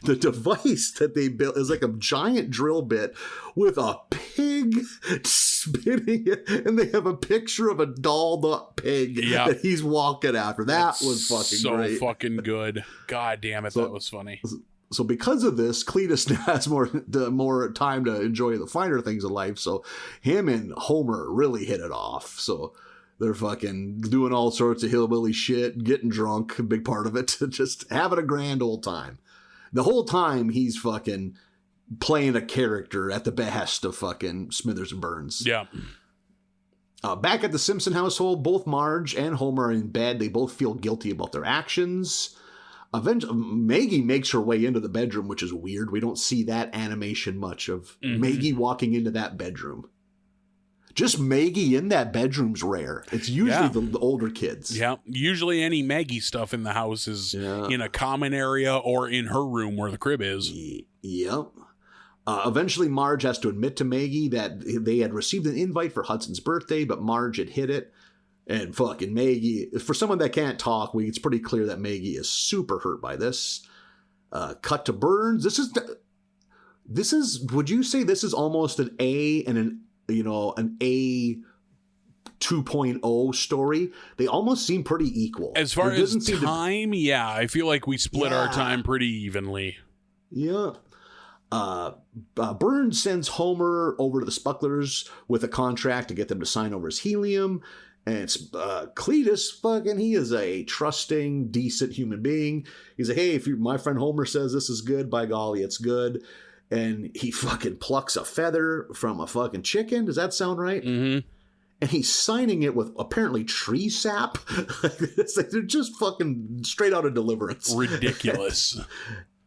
The device that they built is like a giant drill bit with a pig spinning it, and they have a picture of a dolled up pig that he's walking after. That was fucking great. So fucking good. God damn it, that was funny. So because of this, Cleatus has more time to enjoy the finer things of life. So him and Homer really hit it off. So they're fucking doing all sorts of hillbilly shit, getting drunk, a big part of it, just having a grand old time. The whole time he's fucking playing a character at the behest of fucking Smithers and Burns. Yeah. Back at the Simpson household, both Marge and Homer are in bed. They both feel guilty about their actions. Eventually, Maggie makes her way into the bedroom, which is weird. We don't see that animation much of Maggie walking into that bedroom. Just Maggie in that bedroom's rare. It's usually the older kids. Yeah. Usually any Maggie stuff in the house is in a common area or in her room where the crib is. Yep. Eventually, Marge has to admit to Maggie that they had received an invite for Hudson's birthday, but Marge had hid it. And fucking Maggie, for someone that can't talk, it's pretty clear that Maggie is super hurt by this. Cut to Burns. This is, would you say this is almost an A and an A 2.0 story? They almost seem pretty equal. As far as time, I feel like we split our time pretty evenly. Yeah. Burns sends Homer over to the Spucklers with a contract to get them to sign over his helium. And it's Cleatus, fucking, he is a trusting, decent human being. He's like, hey, if my friend Homer says this is good, by golly, it's good. And he fucking plucks a feather from a fucking chicken. Does that sound right? Mm-hmm. And he's signing it with apparently tree sap. It's like they're just fucking straight out of Deliverance. Ridiculous.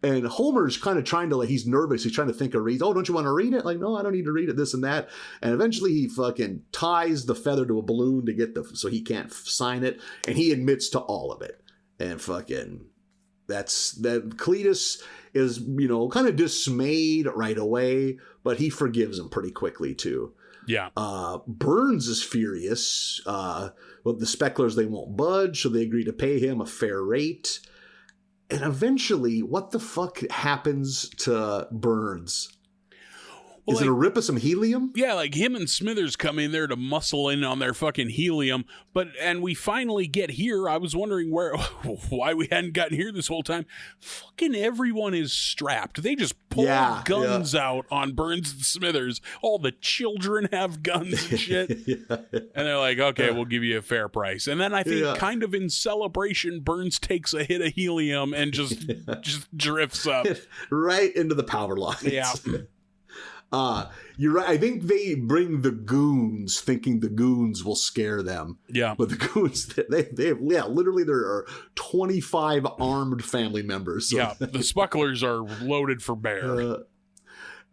And Homer's kind of trying to, he's nervous. He's trying to think of reads. Oh, don't you want to read it? Like, no, I don't need to read it, this and that. And eventually he fucking ties the feather to a balloon to get so he can't sign it. And he admits to all of it. And fucking, that Cleatus is, kind of dismayed right away, but he forgives him pretty quickly too. Yeah. Burns is furious. But the Specklers, they won't budge, so they agree to pay him a fair rate. And eventually, what the fuck happens to Burns? Is it a rip of some helium? Yeah, like him and Smithers come in there to muscle in on their fucking helium. And we finally get here. I was wondering why we hadn't gotten here this whole time. Fucking everyone is strapped. They just pull guns out on Burns and Smithers. All the children have guns and shit. And they're like, okay, we'll give you a fair price. And then I think kind of in celebration, Burns takes a hit of helium and just drifts up. Right into the power lines. Yeah. You're right. I think they bring the goons thinking the goons will scare them. Yeah. But the goons, literally there are 25 armed family members. So. Yeah. The Spucklers are loaded for bear.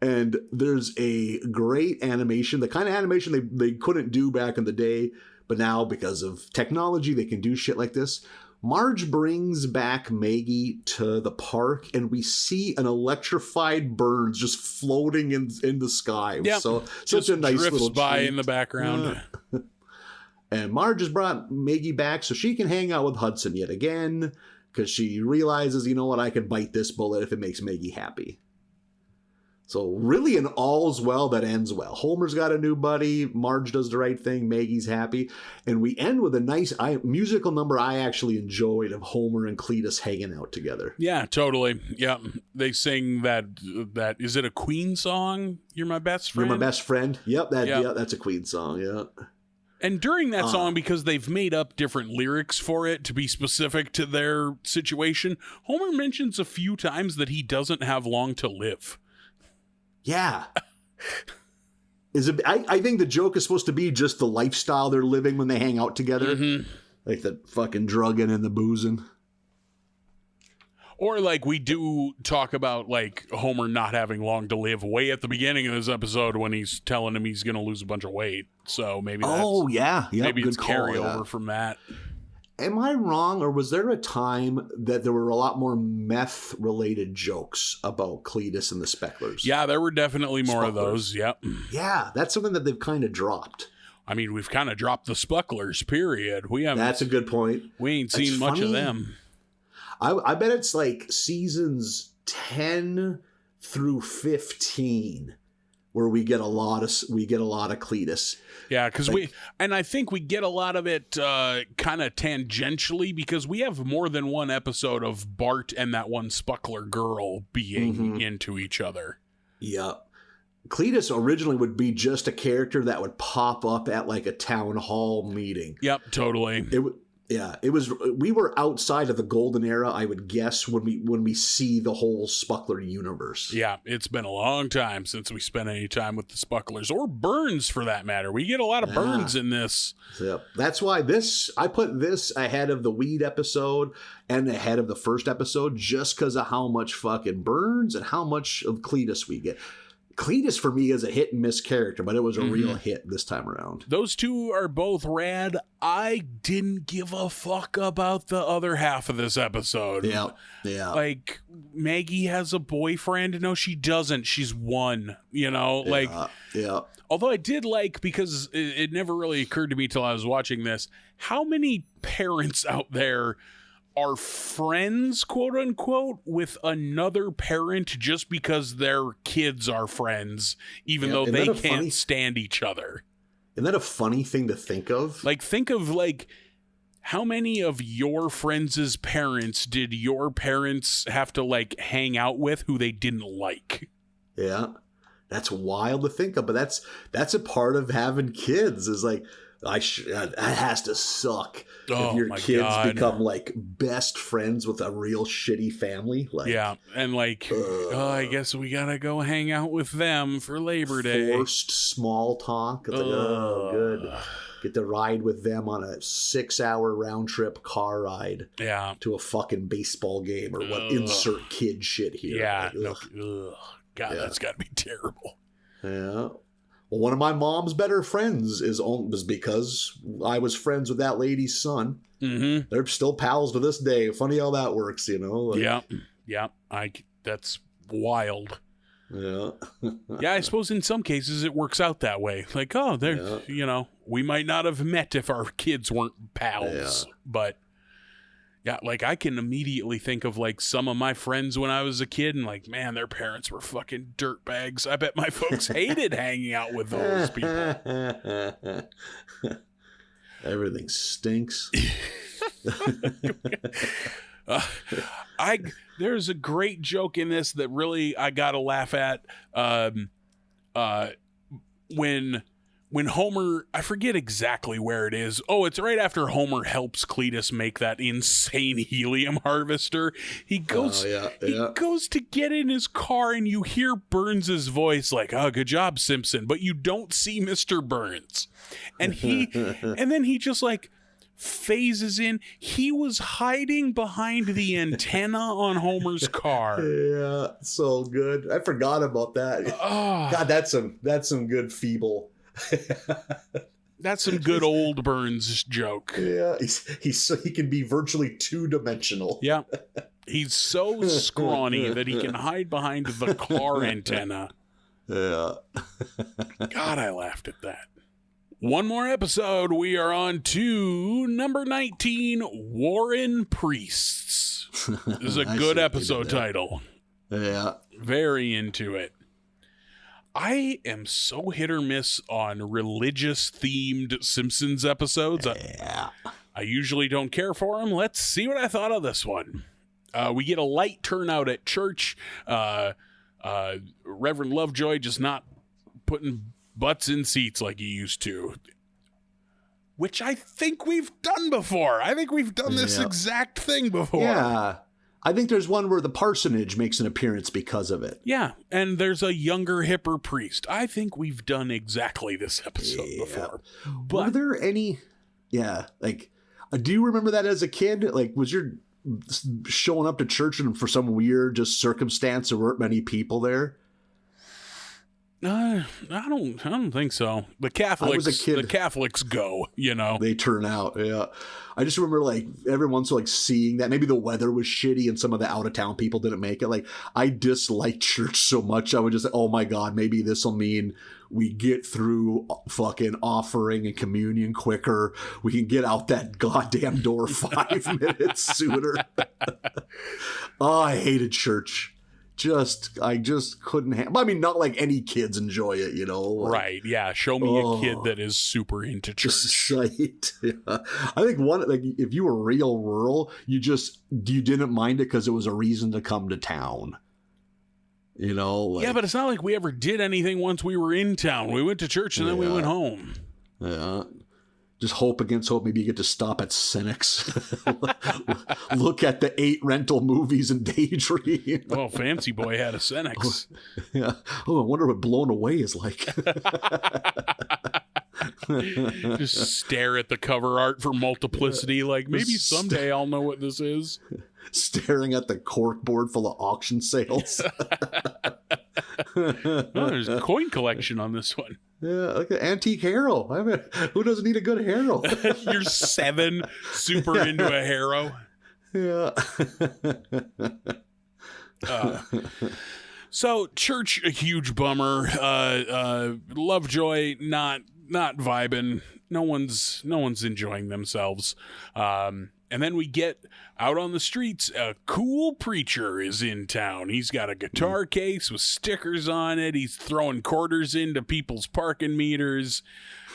And there's a great animation, the kind of animation they couldn't do back in the day, but now because of technology, they can do shit like this. Marge brings back Maggie to the park, and we see an electrified bird just floating in the sky. Yep. So just such a nice drifts little by treat. in the background. And Marge has brought Maggie back so she can hang out with Hudson yet again, because she realizes, you know what, I can bite this bullet if it makes Maggie happy. So really an all's well that ends well. Homer's got a new buddy. Marge does the right thing. Maggie's happy. And we end with a nice musical number I actually enjoyed of Homer and Cleatus hanging out together. Yeah, totally. Yeah. They sing that is it a Queen song? You're my best friend? You're my best friend. Yep, that's a Queen song, yeah. And during that song, because they've made up different lyrics for it to be specific to their situation, Homer mentions a few times that he doesn't have long to live. Yeah. I think the joke is supposed to be just the lifestyle they're living when they hang out together. Mm-hmm. Like the fucking drugging and the boozing. Or like we do talk about like Homer not having long to live way at the beginning of this episode when he's telling him he's going to lose a bunch of weight. So maybe that's, maybe it's carryover from that. Am I wrong, or was there a time that there were a lot more meth-related jokes about Cleatus and the Specklers? Yeah, there were definitely more of those, yep. Yeah, that's something that they've kind of dropped. I mean, we've kind of dropped the Spucklers, period. That's a good point. We ain't seen much of them. I bet it's like seasons 10 through 15 where we get a lot of Cleatus. Yeah, because I think we get a lot of it kind of tangentially because we have more than one episode of Bart and that one Spuckler girl being into each other. Yeah. Cleatus originally would be just a character that would pop up at like a town hall meeting. Yep, totally. We were outside of the golden era, I would guess, when we see the whole Spuckler universe. Yeah, it's been a long time since we spent any time with the Spucklers, or Burns for that matter. We get a lot of Burns in this. Yep. That's why I put this ahead of the weed episode and ahead of the first episode, just because of how much fucking Burns and how much of Cleatus we get. Cleatus for me is a hit and miss character, but it was a real hit this time around. Those two are both rad. I didn't give a fuck about the other half of this episode. Yeah. Like, Maggie has a boyfriend. No, she doesn't. She's one, Yeah. Although I did like, because it never really occurred to me till I was watching this, how many parents out there are friends, quote unquote, with another parent just because their kids are friends, even though they can't stand each other. Isn't that a funny thing to think of? Like, think of like how many of your friends' parents did your parents have to like hang out with who they didn't like? Yeah, that's wild to think of, but that's a part of having kids. Is like, that has to suck if your kids become like best friends with a real shitty family. Like, yeah, and like, I guess we gotta go hang out with them for Labor Day. Forced small talk. It's like, good. Get to ride with them on a 6-hour round trip car ride. Yeah, to a fucking baseball game or what? Insert kid shit here. Yeah, God, that's gotta be terrible. Yeah. Well, one of my mom's better friends was because I was friends with that lady's son. Mm-hmm. They're still pals to this day. Funny how that works, you know? Like, yeah. That's wild. Yeah. Yeah, I suppose in some cases it works out that way. Like, we might not have met if our kids weren't pals, but yeah, like I can immediately think of like some of my friends when I was a kid and like, man, their parents were fucking dirtbags. I bet my folks hated hanging out with those people. Everything stinks. There's a great joke in this that really I gotta laugh at. When Homer, I forget exactly where it is. Oh, it's right after Homer helps Cleatus make that insane helium harvester. He goes, goes to get in his car, and you hear Burns' voice like, "Oh, good job, Simpson," but you don't see Mr. Burns, and then he just like phases in. He was hiding behind the antenna on Homer's car. Yeah, so good. I forgot about that. God, that's some good feeble. That's some good old Burns joke. Yeah, he's so he can be virtually two-dimensional. Yeah. He's so scrawny that he can hide behind the car antenna. Yeah. God, I laughed at that. One more episode. We are on to number 19, Warren Priests. This is a good episode title. Yeah. Very into it. I am so hit or miss on religious-themed Simpsons episodes. Yeah. I usually don't care for them. Let's see what I thought of this one. We get a light turnout at church. Reverend Lovejoy just not putting butts in seats like he used to. Which I think we've done before. I think we've done this exact thing before. Yeah. I think there's one where the parsonage makes an appearance because of it. Yeah, and there's a younger, hipper priest. I think we've done exactly this episode before. But were there any... Yeah, like, do you remember that as a kid? Like, was your showing up to church and for some weird just circumstance there weren't many people there? I don't think so. The Catholics, I was a kid. The Catholics go, you know. They turn out, yeah. I just remember, like, every once in a while, like, seeing that. Maybe the weather was shitty and some of the out-of-town people didn't make it. Like, I disliked church so much. I would just say, oh, my God, maybe this will mean we get through fucking offering and communion quicker. We can get out that goddamn door 5 minutes sooner. Oh, I hated church. I just couldn't I mean, not like any kids enjoy it, you know? Like, right, yeah. Show me a kid that is super into church. Right. Yeah. I think if you were real rural, you didn't mind it because it was a reason to come to town. You know? Like, yeah, but it's not like we ever did anything once we were in town. We went to church and then we went home. Yeah. Just hope against hope. Maybe you get to stop at Senex. Look at the 8 rental movies and daydream. Oh, Fancy Boy had a Senex. Yeah. Oh, I wonder what Blown Away is like. Just stare at the cover art for Multiplicity. Like, maybe someday I'll know what this is. Staring at the cork board full of auction sales. Oh, there's a coin collection on this one. Yeah, like an antique harrow. I mean, who doesn't need a good harrow? You're 7, super into a harrow. Yeah. So church, a huge bummer. Lovejoy, not vibing. No one's enjoying themselves. And then we get out on the streets. A cool preacher is in town. He's got a guitar case with stickers on it. He's throwing quarters into people's parking meters.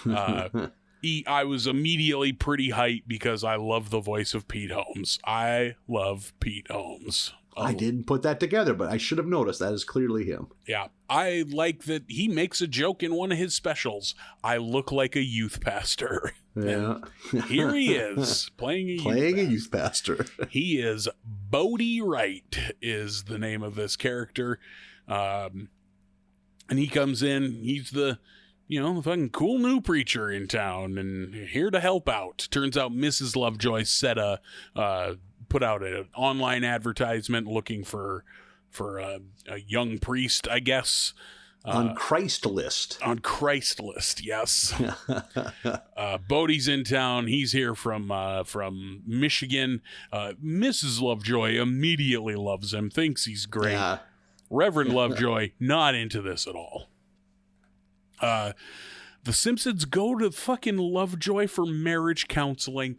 I was immediately pretty hyped because I love the voice of Pete Holmes. I love Pete Holmes. I didn't put that together, but I should have noticed that is clearly him. Yeah. I like that he makes a joke in one of his specials. I look like a youth pastor. Yeah. Here he is playing a youth pastor. He is Bodie Wright is the name of this character. And he comes in, he's the fucking cool new preacher in town and here to help out. Turns out Mrs. Lovejoy put out an online advertisement looking for a young priest, I guess. On Christlist. On Christlist, yes. Bodie's in town. He's here from Michigan. Mrs. Lovejoy immediately loves him, thinks he's great. Yeah. Reverend Lovejoy, not into this at all. The Simpsons go to fucking Lovejoy for marriage counseling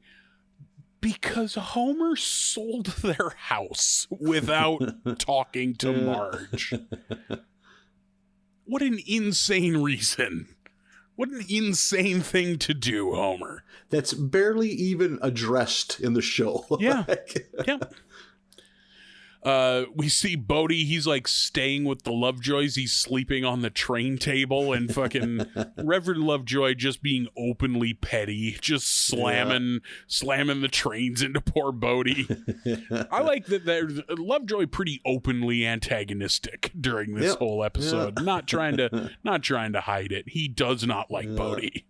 because Homer sold their house without talking to Marge. What an insane reason. What an insane thing to do, Homer. That's barely even addressed in the show. Yeah. Yeah. We see Bodie, he's like staying with the Lovejoys. He's sleeping on the train table and fucking Reverend Lovejoy just being openly petty, just slamming the trains into poor Bodie. I like that there's Lovejoy pretty openly antagonistic during this whole episode. Not trying to hide it. He does not like Bodie.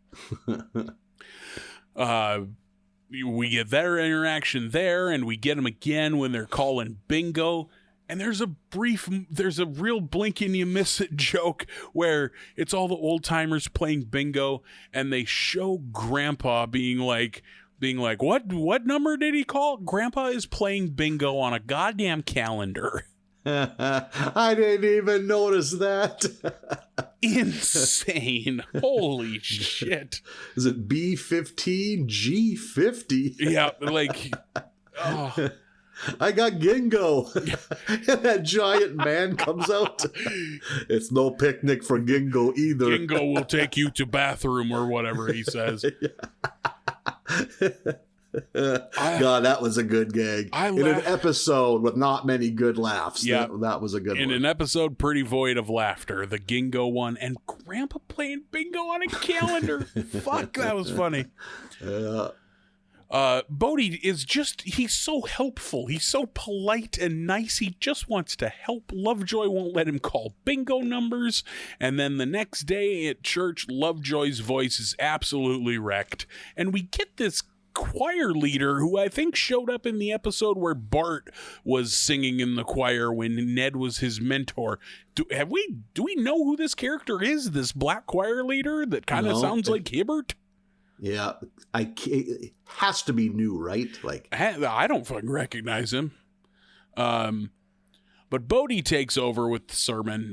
We get their interaction there, and we get them again when they're calling bingo. And there's a real blink and you miss it joke where it's all the old timers playing bingo, and they show Grandpa being like, what number did he call? Grandpa is playing bingo on a goddamn calendar. I didn't even notice that. Insane. Holy shit. Is it B15, G50? Yeah, like, oh. I got Gingo. And that giant man comes out. It's no picnic for Gingo either. Gingo will take you to bathroom or whatever he says. God, that was a good gag. In an episode with not many good laughs. Yeah, that was a good one. In an episode pretty void of laughter, the Gingo one, and Grandpa playing bingo on a calendar. Fuck, that was funny. Bodie is he's so helpful. He's so polite and nice. He just wants to help. Lovejoy won't let him call bingo numbers. And then the next day at church, Lovejoy's voice is absolutely wrecked. And we get this choir leader who I think showed up in the episode where Bart was singing in the choir when Ned was his mentor. Do we know who this character is? This black choir leader that kind of sounds like Hibbert? Yeah, it has to be new, right? Like, I don't fucking recognize him. But Bodie takes over with the sermon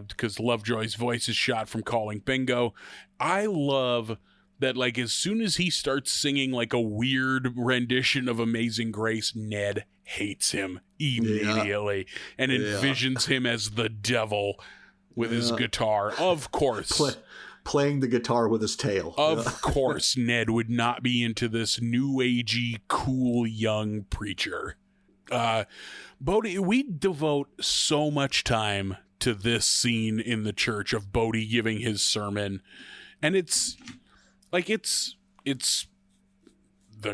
because Lovejoy's voice is shot from calling bingo. I love that, like, as soon as he starts singing like a weird rendition of Amazing Grace, Ned hates him immediately and envisions him as the devil with his guitar. Of course. Playing the guitar with his tail. Of course, Ned would not be into this new agey, cool, young preacher. Bodie, we devote so much time to this scene in the church of Bodie giving his sermon. And it's the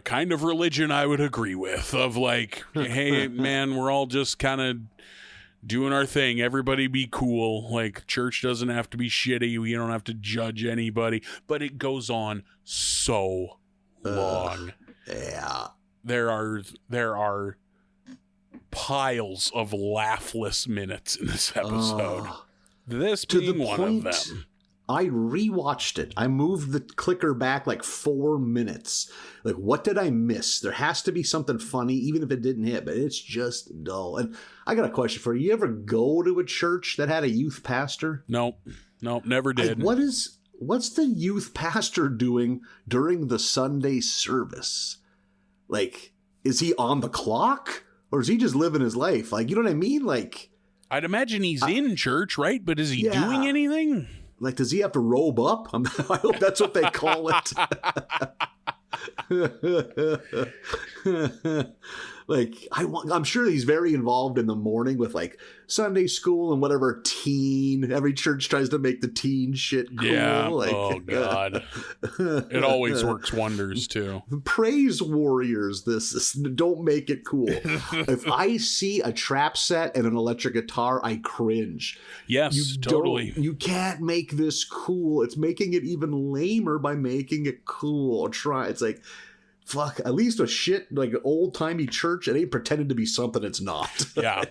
kind of religion I would agree with, of like, hey, man, we're all just kind of doing our thing. Everybody be cool. Like, church doesn't have to be shitty. We don't have to judge anybody. But it goes on so long. Yeah. There are piles of laughless minutes in this episode. This being one of them. I rewatched it. I moved the clicker back like 4 minutes. Like, what did I miss? There has to be something funny, even if it didn't hit, but it's just dull. And I got a question for you. You ever go to a church that had a youth pastor? Nope, never did. What's the youth pastor doing during the Sunday service? Like, is he on the clock? Or is he just living his life? Like, you know what I mean? Like, I'd imagine he's in church, right? But is he doing anything? Like, does he have to robe up? I hope that's what they call it. Like, I'm sure he's very involved in the morning with like Sunday school and whatever teen. Every church tries to make the teen shit cool. Yeah. Like, oh God. It always works wonders too. Praise warriors. This don't make it cool. If I see a trap set and an electric guitar, I cringe. Yes, totally. You can't make this cool. It's making it even lamer by making it cool. It's like, fuck, at least a shit like old-timey church, it ain't pretending to be something it's not. Yeah.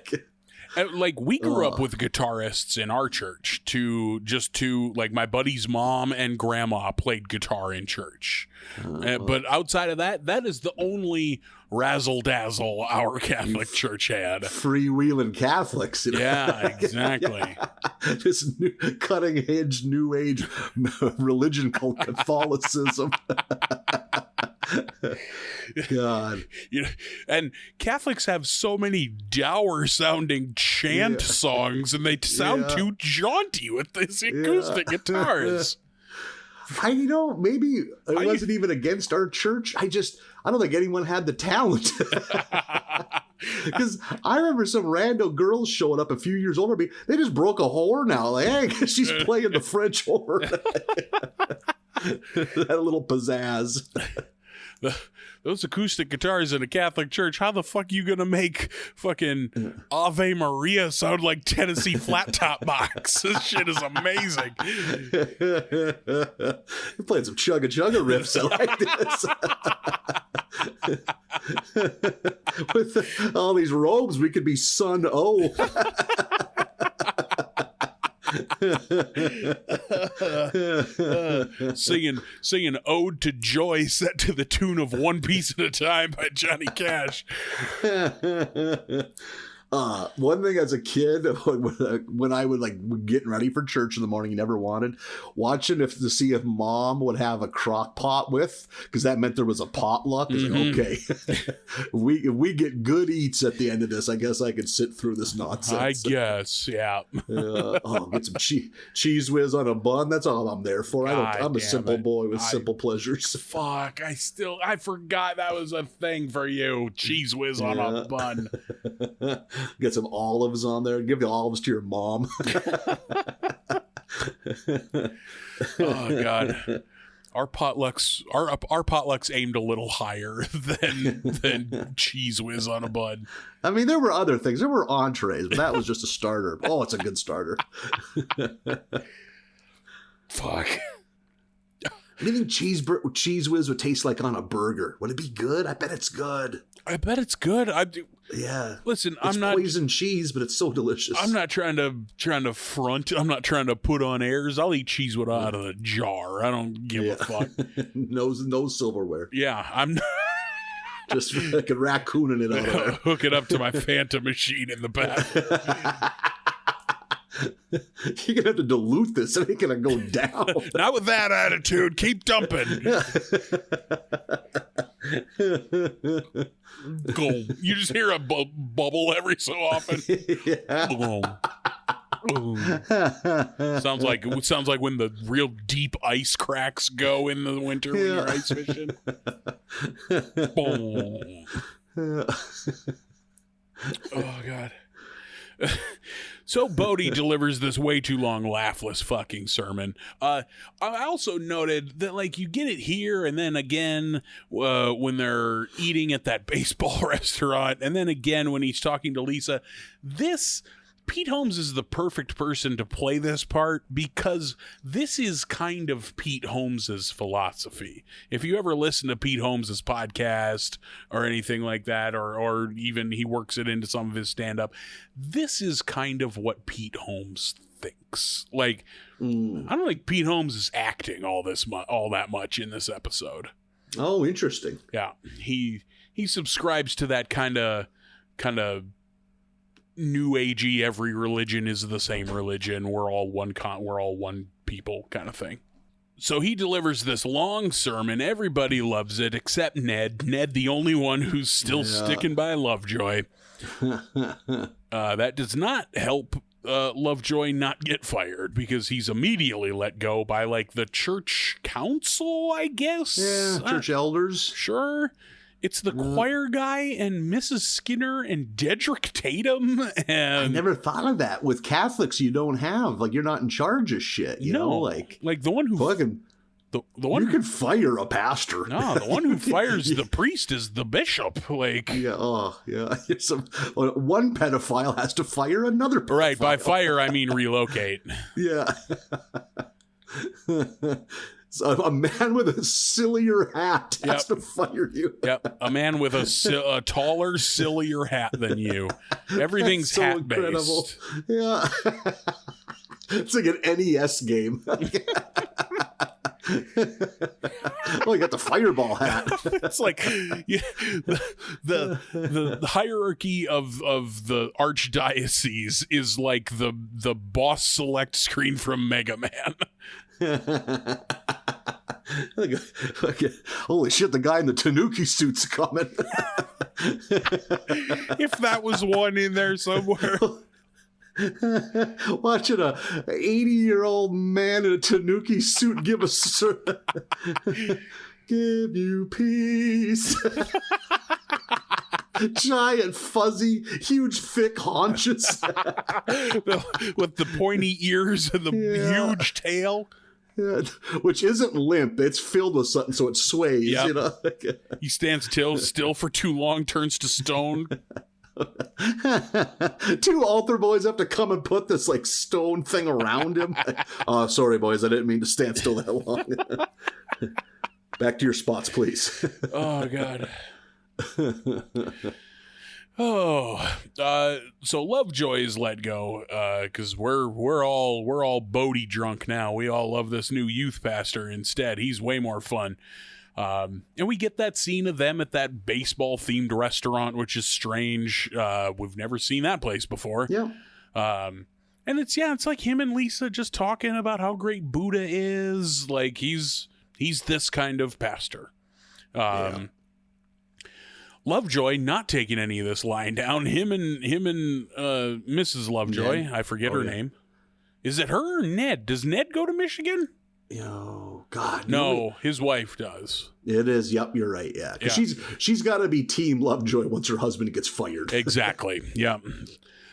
Like, we grew up with guitarists in our church like my buddy's mom and grandma played guitar in church. But outside of that is the only razzle-dazzle our Catholic church had. Freewheeling Catholics. You know? Yeah, exactly. This cutting-edge, new age religion called Catholicism. God. And Catholics have so many dour sounding chant songs, and they sound too jaunty with these acoustic guitars. Maybe it wasn't even against our church. I don't think anyone had the talent. Because I remember some rando girls showing up a few years older than me. They just broke a horn now. Like, hey, she's playing the French horn. Had a little pizzazz. Those acoustic guitars in a Catholic church, how the fuck you gonna make fucking Ave Maria sound like Tennessee Flat Top Box? This shit is amazing. You're playing some chugga chugga riffs. I like this. With all these robes, we could be Son O. Singing Ode to Joy set to the tune of One Piece at a Time by Johnny Cash. One thing as a kid, when I would getting ready for church in the morning, you never wanted watching to see if Mom would have a crock pot with, because that meant there was a potluck. It's like, okay, if we get good eats at the end of this, I guess I could sit through this nonsense. I guess, yeah. Get some cheese whiz on a bun. That's all I'm there for. I'm a simple boy with simple pleasures. Fuck, I forgot that was a thing for you. Cheese whiz on a bun. Get some olives on there. Give the olives to your mom. Oh God, our potlucks aimed a little higher than cheese whiz on a bun. I mean, there were other things. There were entrees, but that was just a starter. Oh, it's a good starter. Fuck. What do you think cheese whiz would taste like on a burger? Would it be good? I bet it's good. I bet it's good. Yeah. Listen, it's poison cheese, but it's so delicious. I'm not trying to front. I'm not trying to put on airs. I'll eat cheese whiz out of the jar. I don't give a fuck. No silverware. Yeah, I'm just like a raccooning it out of there. Hook it up to my Fanta machine in the back. You're gonna have to dilute this. It ain't gonna go down. Not with that attitude. Keep dumping. Go. You just hear a bubble every so often. Yeah. Sounds like when the real deep ice cracks go in the winter when you're ice fishing. Oh God. So Bodie delivers this way too long, laughless fucking sermon. I also noted that, you get it here and then again when they're eating at that baseball restaurant, and then again when he's talking to Lisa. Pete Holmes is the perfect person to play this part, because this is kind of Pete Holmes's philosophy. If you ever listen to Pete Holmes's podcast or anything like that, or even he works it into some of his stand-up, this is kind of what Pete Holmes thinks. I don't think Pete Holmes is acting all that much in this episode. Oh, interesting. Yeah, he subscribes to that kind of new agey, every religion is the same religion, we're all one people kind of thing. So he delivers this long sermon. Everybody loves it except Ned, the only one who's still sticking by Lovejoy. That does not help Lovejoy not get fired, because he's immediately let go by the church council, I guess. Church elders. Sure. It's the choir guy and Mrs. Skinner and Dedrick Tatum. And I never thought of that. With Catholics, you don't have, you're not in charge of shit. You know, the one who fucking, the one you could fire a pastor. No, the one who fires the priest is the bishop. One pedophile has to fire another pedophile. Right, by fire I mean relocate. Yeah. So a man with a sillier hat has to fire you. Yep, a man with a taller, sillier hat than you. Everything's so hat-based. Yeah. It's like an NES game. Well, you got the fireball hat. It's the hierarchy of the archdiocese is like the boss select screen from Mega Man. Holy shit, the guy in the Tanuki suit's coming. If that was one in there somewhere. Watching a 80-year-old man in a Tanuki suit give you peace. Giant, fuzzy, huge, thick haunches. With the pointy ears and the huge tail. Yeah, which isn't limp. It's filled with something, so it sways. Yep. You know? He stands still for too long, turns to stone. Two altar boys have to come and put this stone thing around him. Oh, sorry, boys. I didn't mean to stand still that long. Back to your spots, please. Oh, God. So Lovejoy is let go because we're all Bodie drunk now. We all love this new youth pastor instead. He's way more fun. And we get that scene of them at that baseball themed restaurant, which is strange. We've never seen that place before. Yeah. And it's like him and Lisa just talking about how great Buddha is. Like he's this kind of pastor. Lovejoy not taking any of this lying down. Him and Mrs. Lovejoy. Ned. I forget her name. Is it her or Ned? Does Ned go to Michigan? Oh God! No, his wife does. It is. Yep, you're right. Yeah, because she's got to be Team Lovejoy once her husband gets fired. Exactly. Yeah.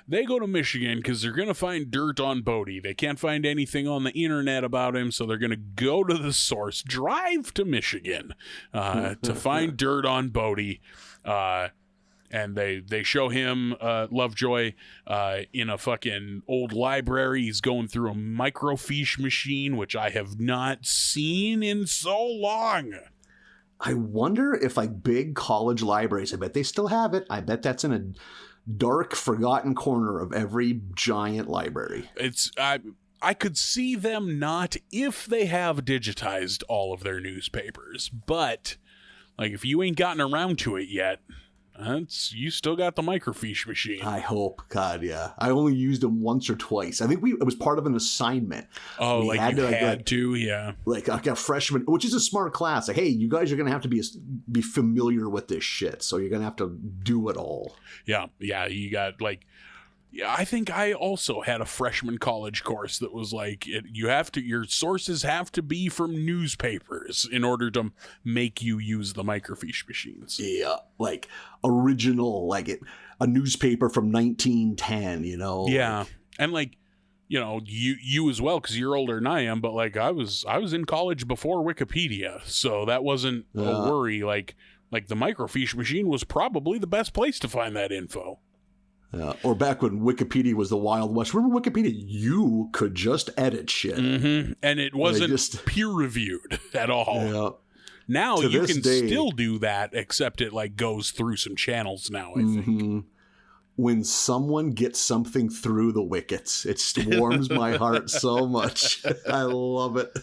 They go to Michigan because they're going to find dirt on Bodie. They can't find anything on the internet about him, so they're going to go to the source, drive to Michigan to find dirt on Bodie. And they show him Lovejoy in a fucking old library. He's going through a microfiche machine, which I have not seen in so long. I wonder if like big college libraries, I bet they still have it. I bet that's in a dark, forgotten corner of every giant library. I could see them not if they have digitized all of their newspapers, but like if you ain't gotten around to it yet, you still got the microfiche machine. I hope. God, yeah. I only used them once or twice. I think it was part of an assignment. Oh, we had to, yeah. Like a freshman, which is a smart class. Like, hey, you guys are going to have to be familiar with this shit, so you're going to have to do it all. Yeah, you got like... Yeah, I think I also had a freshman college course that was like your sources have to be from newspapers in order to make you use the microfiche machines. Yeah, like original, like a newspaper from 1910, you know. Yeah, and like, you know, you as well because you're older than I am, but like I was in college before Wikipedia, so that wasn't a worry. Like the microfiche machine was probably the best place to find that info. Or back when Wikipedia was the Wild West. Remember Wikipedia? You could just edit shit. Mm-hmm. And it wasn't peer-reviewed at all. Yeah. Now you can still do that, except it like goes through some channels now, I think. When someone gets something through the wickets, it warms my heart so much. I love it.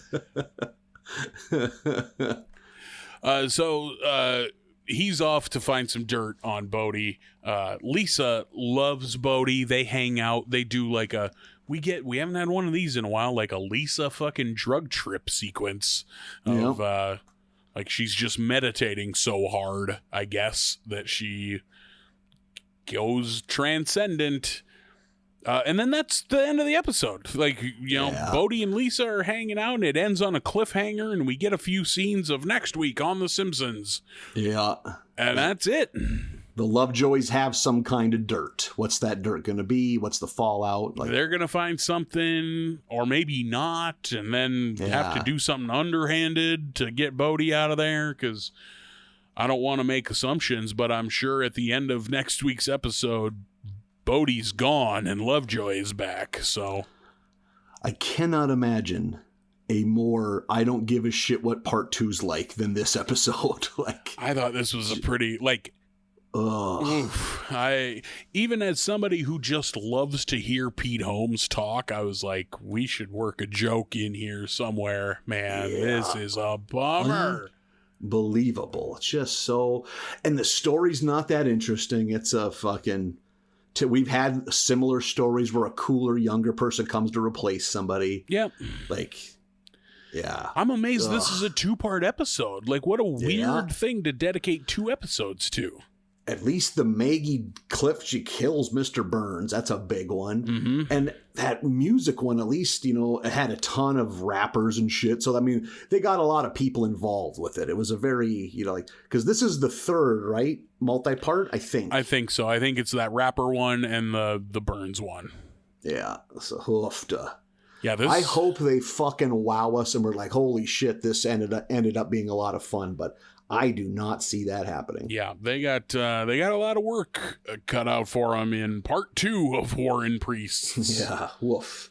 So he's off to find some dirt on Bodie. Lisa loves Bodie. They hang out. They do like we haven't had one of these in a while, like a Lisa fucking drug trip sequence of like she's just meditating so hard, I guess, that she goes transcendent. And then that's the end of the episode. Like, you know, Bodie and Lisa are hanging out and it ends on a cliffhanger and we get a few scenes of next week on The Simpsons. Yeah. And that's it. The Lovejoys have some kind of dirt. What's that dirt going to be? What's the fallout? Like, they're going to find something or maybe not and then have to do something underhanded to get Bodie out of there because I don't want to make assumptions, but I'm sure at the end of next week's episode, Bodie's gone and Lovejoy is back, so I cannot imagine a more I don't give a shit what part 2's like than this episode. Like I thought this was a pretty like I even as somebody who just loves to hear Pete Holmes talk, I was like, we should work a joke in here somewhere, man. This is a bummer. Unbelievable. It's just so, and the story's not that interesting. It's a fucking we've had similar stories where a cooler, younger person comes to replace somebody. Yep. Like, yeah. I'm amazed this is a 2-part episode. Like, what a weird thing to dedicate 2 episodes to. At least the Maggie clip, she kills Mr. Burns. That's a big one. Mm-hmm. And that music one, at least, you know, it had a ton of rappers and shit. So, I mean, they got a lot of people involved with it. It was a very, you know, like, because this is the 3rd, right? Multi-part, I think. I think so. I think it's that rapper one and the Burns one. Yeah. So, hoofda. Yeah, I hope they fucking wow us and we're like, holy shit, this ended up being a lot of fun. But I do not see that happening. Yeah, they got a lot of work cut out for them in part 2 of War and Priests. Yeah, woof.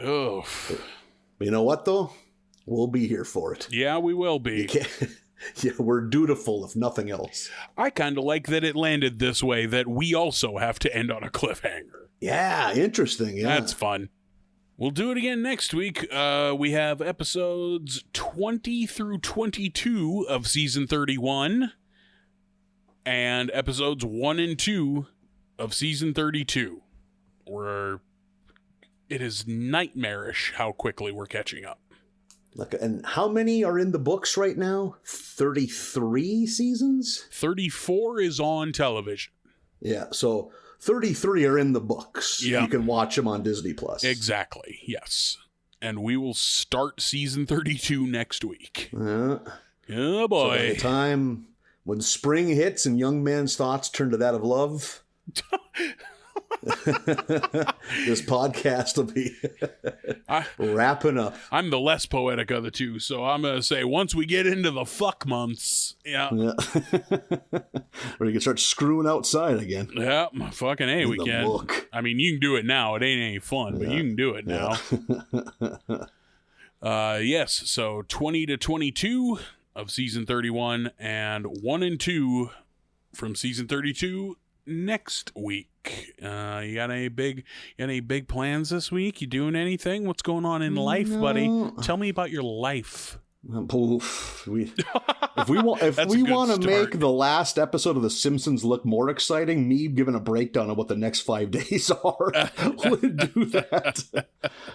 Oof. You know what though? We'll be here for it. Yeah, we will be. Yeah, we're dutiful, if nothing else. I kind of like that it landed this way, that we also have to end on a cliffhanger. Yeah, interesting. Yeah. That's fun. We'll do it again next week. We have episodes 20 through 22 of season 31 and episodes 1 and 2 of season 32. It is nightmarish how quickly we're catching up. And how many are in the books right now? 33 seasons? 34 is on television. Yeah, so 33 are in the books. Yeah. You can watch them on Disney+. Exactly, yes. And we will start season 32 next week. Yeah. Oh, So boy. by the time when spring hits and young man's thoughts turn to that of love, this podcast will be wrapping up. I'm the less poetic of the two, so I'm going to say once we get into the fuck months, yeah. Or you can start screwing outside again. Yeah, fucking A, we the can. book. I mean, you can do it now. It ain't any fun, but you can do it now. Yes, so 20 to 22 of season 31 and 1 and 2 from season 32 next week. You got any big plans this week? You doing anything? What's going on in life, buddy? Tell me about your life. If we want to start. make the last episode of The Simpsons look more exciting, me giving a breakdown of what the next 5 days are would do that.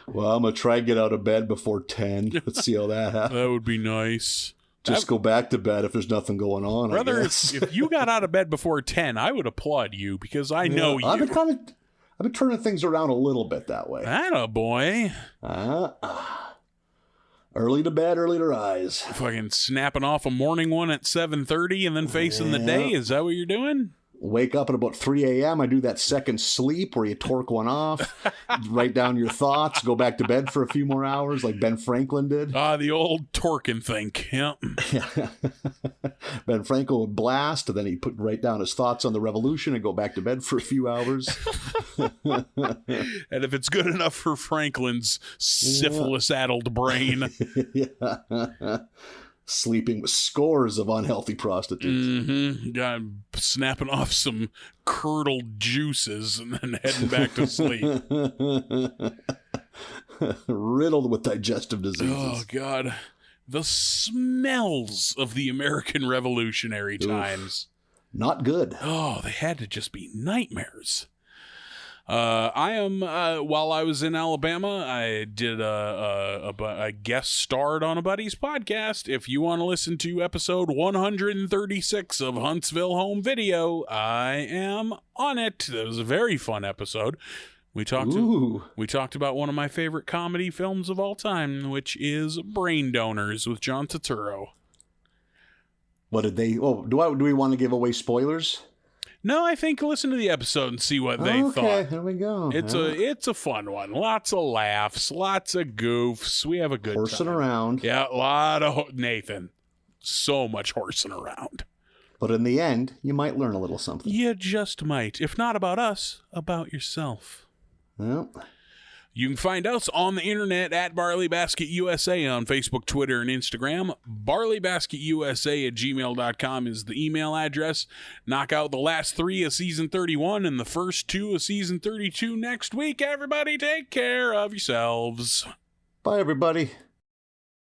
Well, I'm gonna try and get out of bed before 10. Let's see how that happens. That would be nice. Just go back to bed if there's nothing going on. Brother, I guess. if you got out of bed before 10, I would applaud you because I know you. I've been turning things around a little bit that way. Atta boy. Early to bed, early to rise. Fucking snapping off a morning one at 7:30 and then facing the day. Is that what you're doing? Wake up at about 3 a.m. I do that second sleep where you torque one off, write down your thoughts, go back to bed for a few more hours like Ben Franklin did. The old torque and think. Yeah. Ben Franklin would blast, and then he'd write down his thoughts on the revolution and go back to bed for a few hours. And if it's good enough for Franklin's syphilis-addled brain. Yeah. Sleeping with scores of unhealthy prostitutes. Mm-hmm. Snapping off some curdled juices and then heading back to sleep. Riddled with digestive diseases. Oh, God. The smells of the American Revolutionary times. Not good. Oh, they had to just be nightmares. I am, while I was in Alabama, I did a guest starred on a buddy's podcast. If you want to listen to episode 136 of Huntsville Home Video, I am on it. It was a very fun episode. We talked about one of my favorite comedy films of all time, which is Brain Donors with John Turturro. What did they? Oh, do we want to give away spoilers? No, I think listen to the episode and see what they thought. Okay, there we go. It's a fun one. Lots of laughs, lots of goofs. We have a good horsing time. around. Yeah, a lot of Nathan. So much horsing around. But in the end, you might learn a little something. You just might. If not about us, about yourself. Well, you can find us on the internet at Barley Basket USA on Facebook, Twitter, and Instagram. BarleyBasketUSA@gmail.com is the email address. Knock out the last 3 of season 31 and the first 2 of season 32 next week. Everybody take care of yourselves. bye, everybody.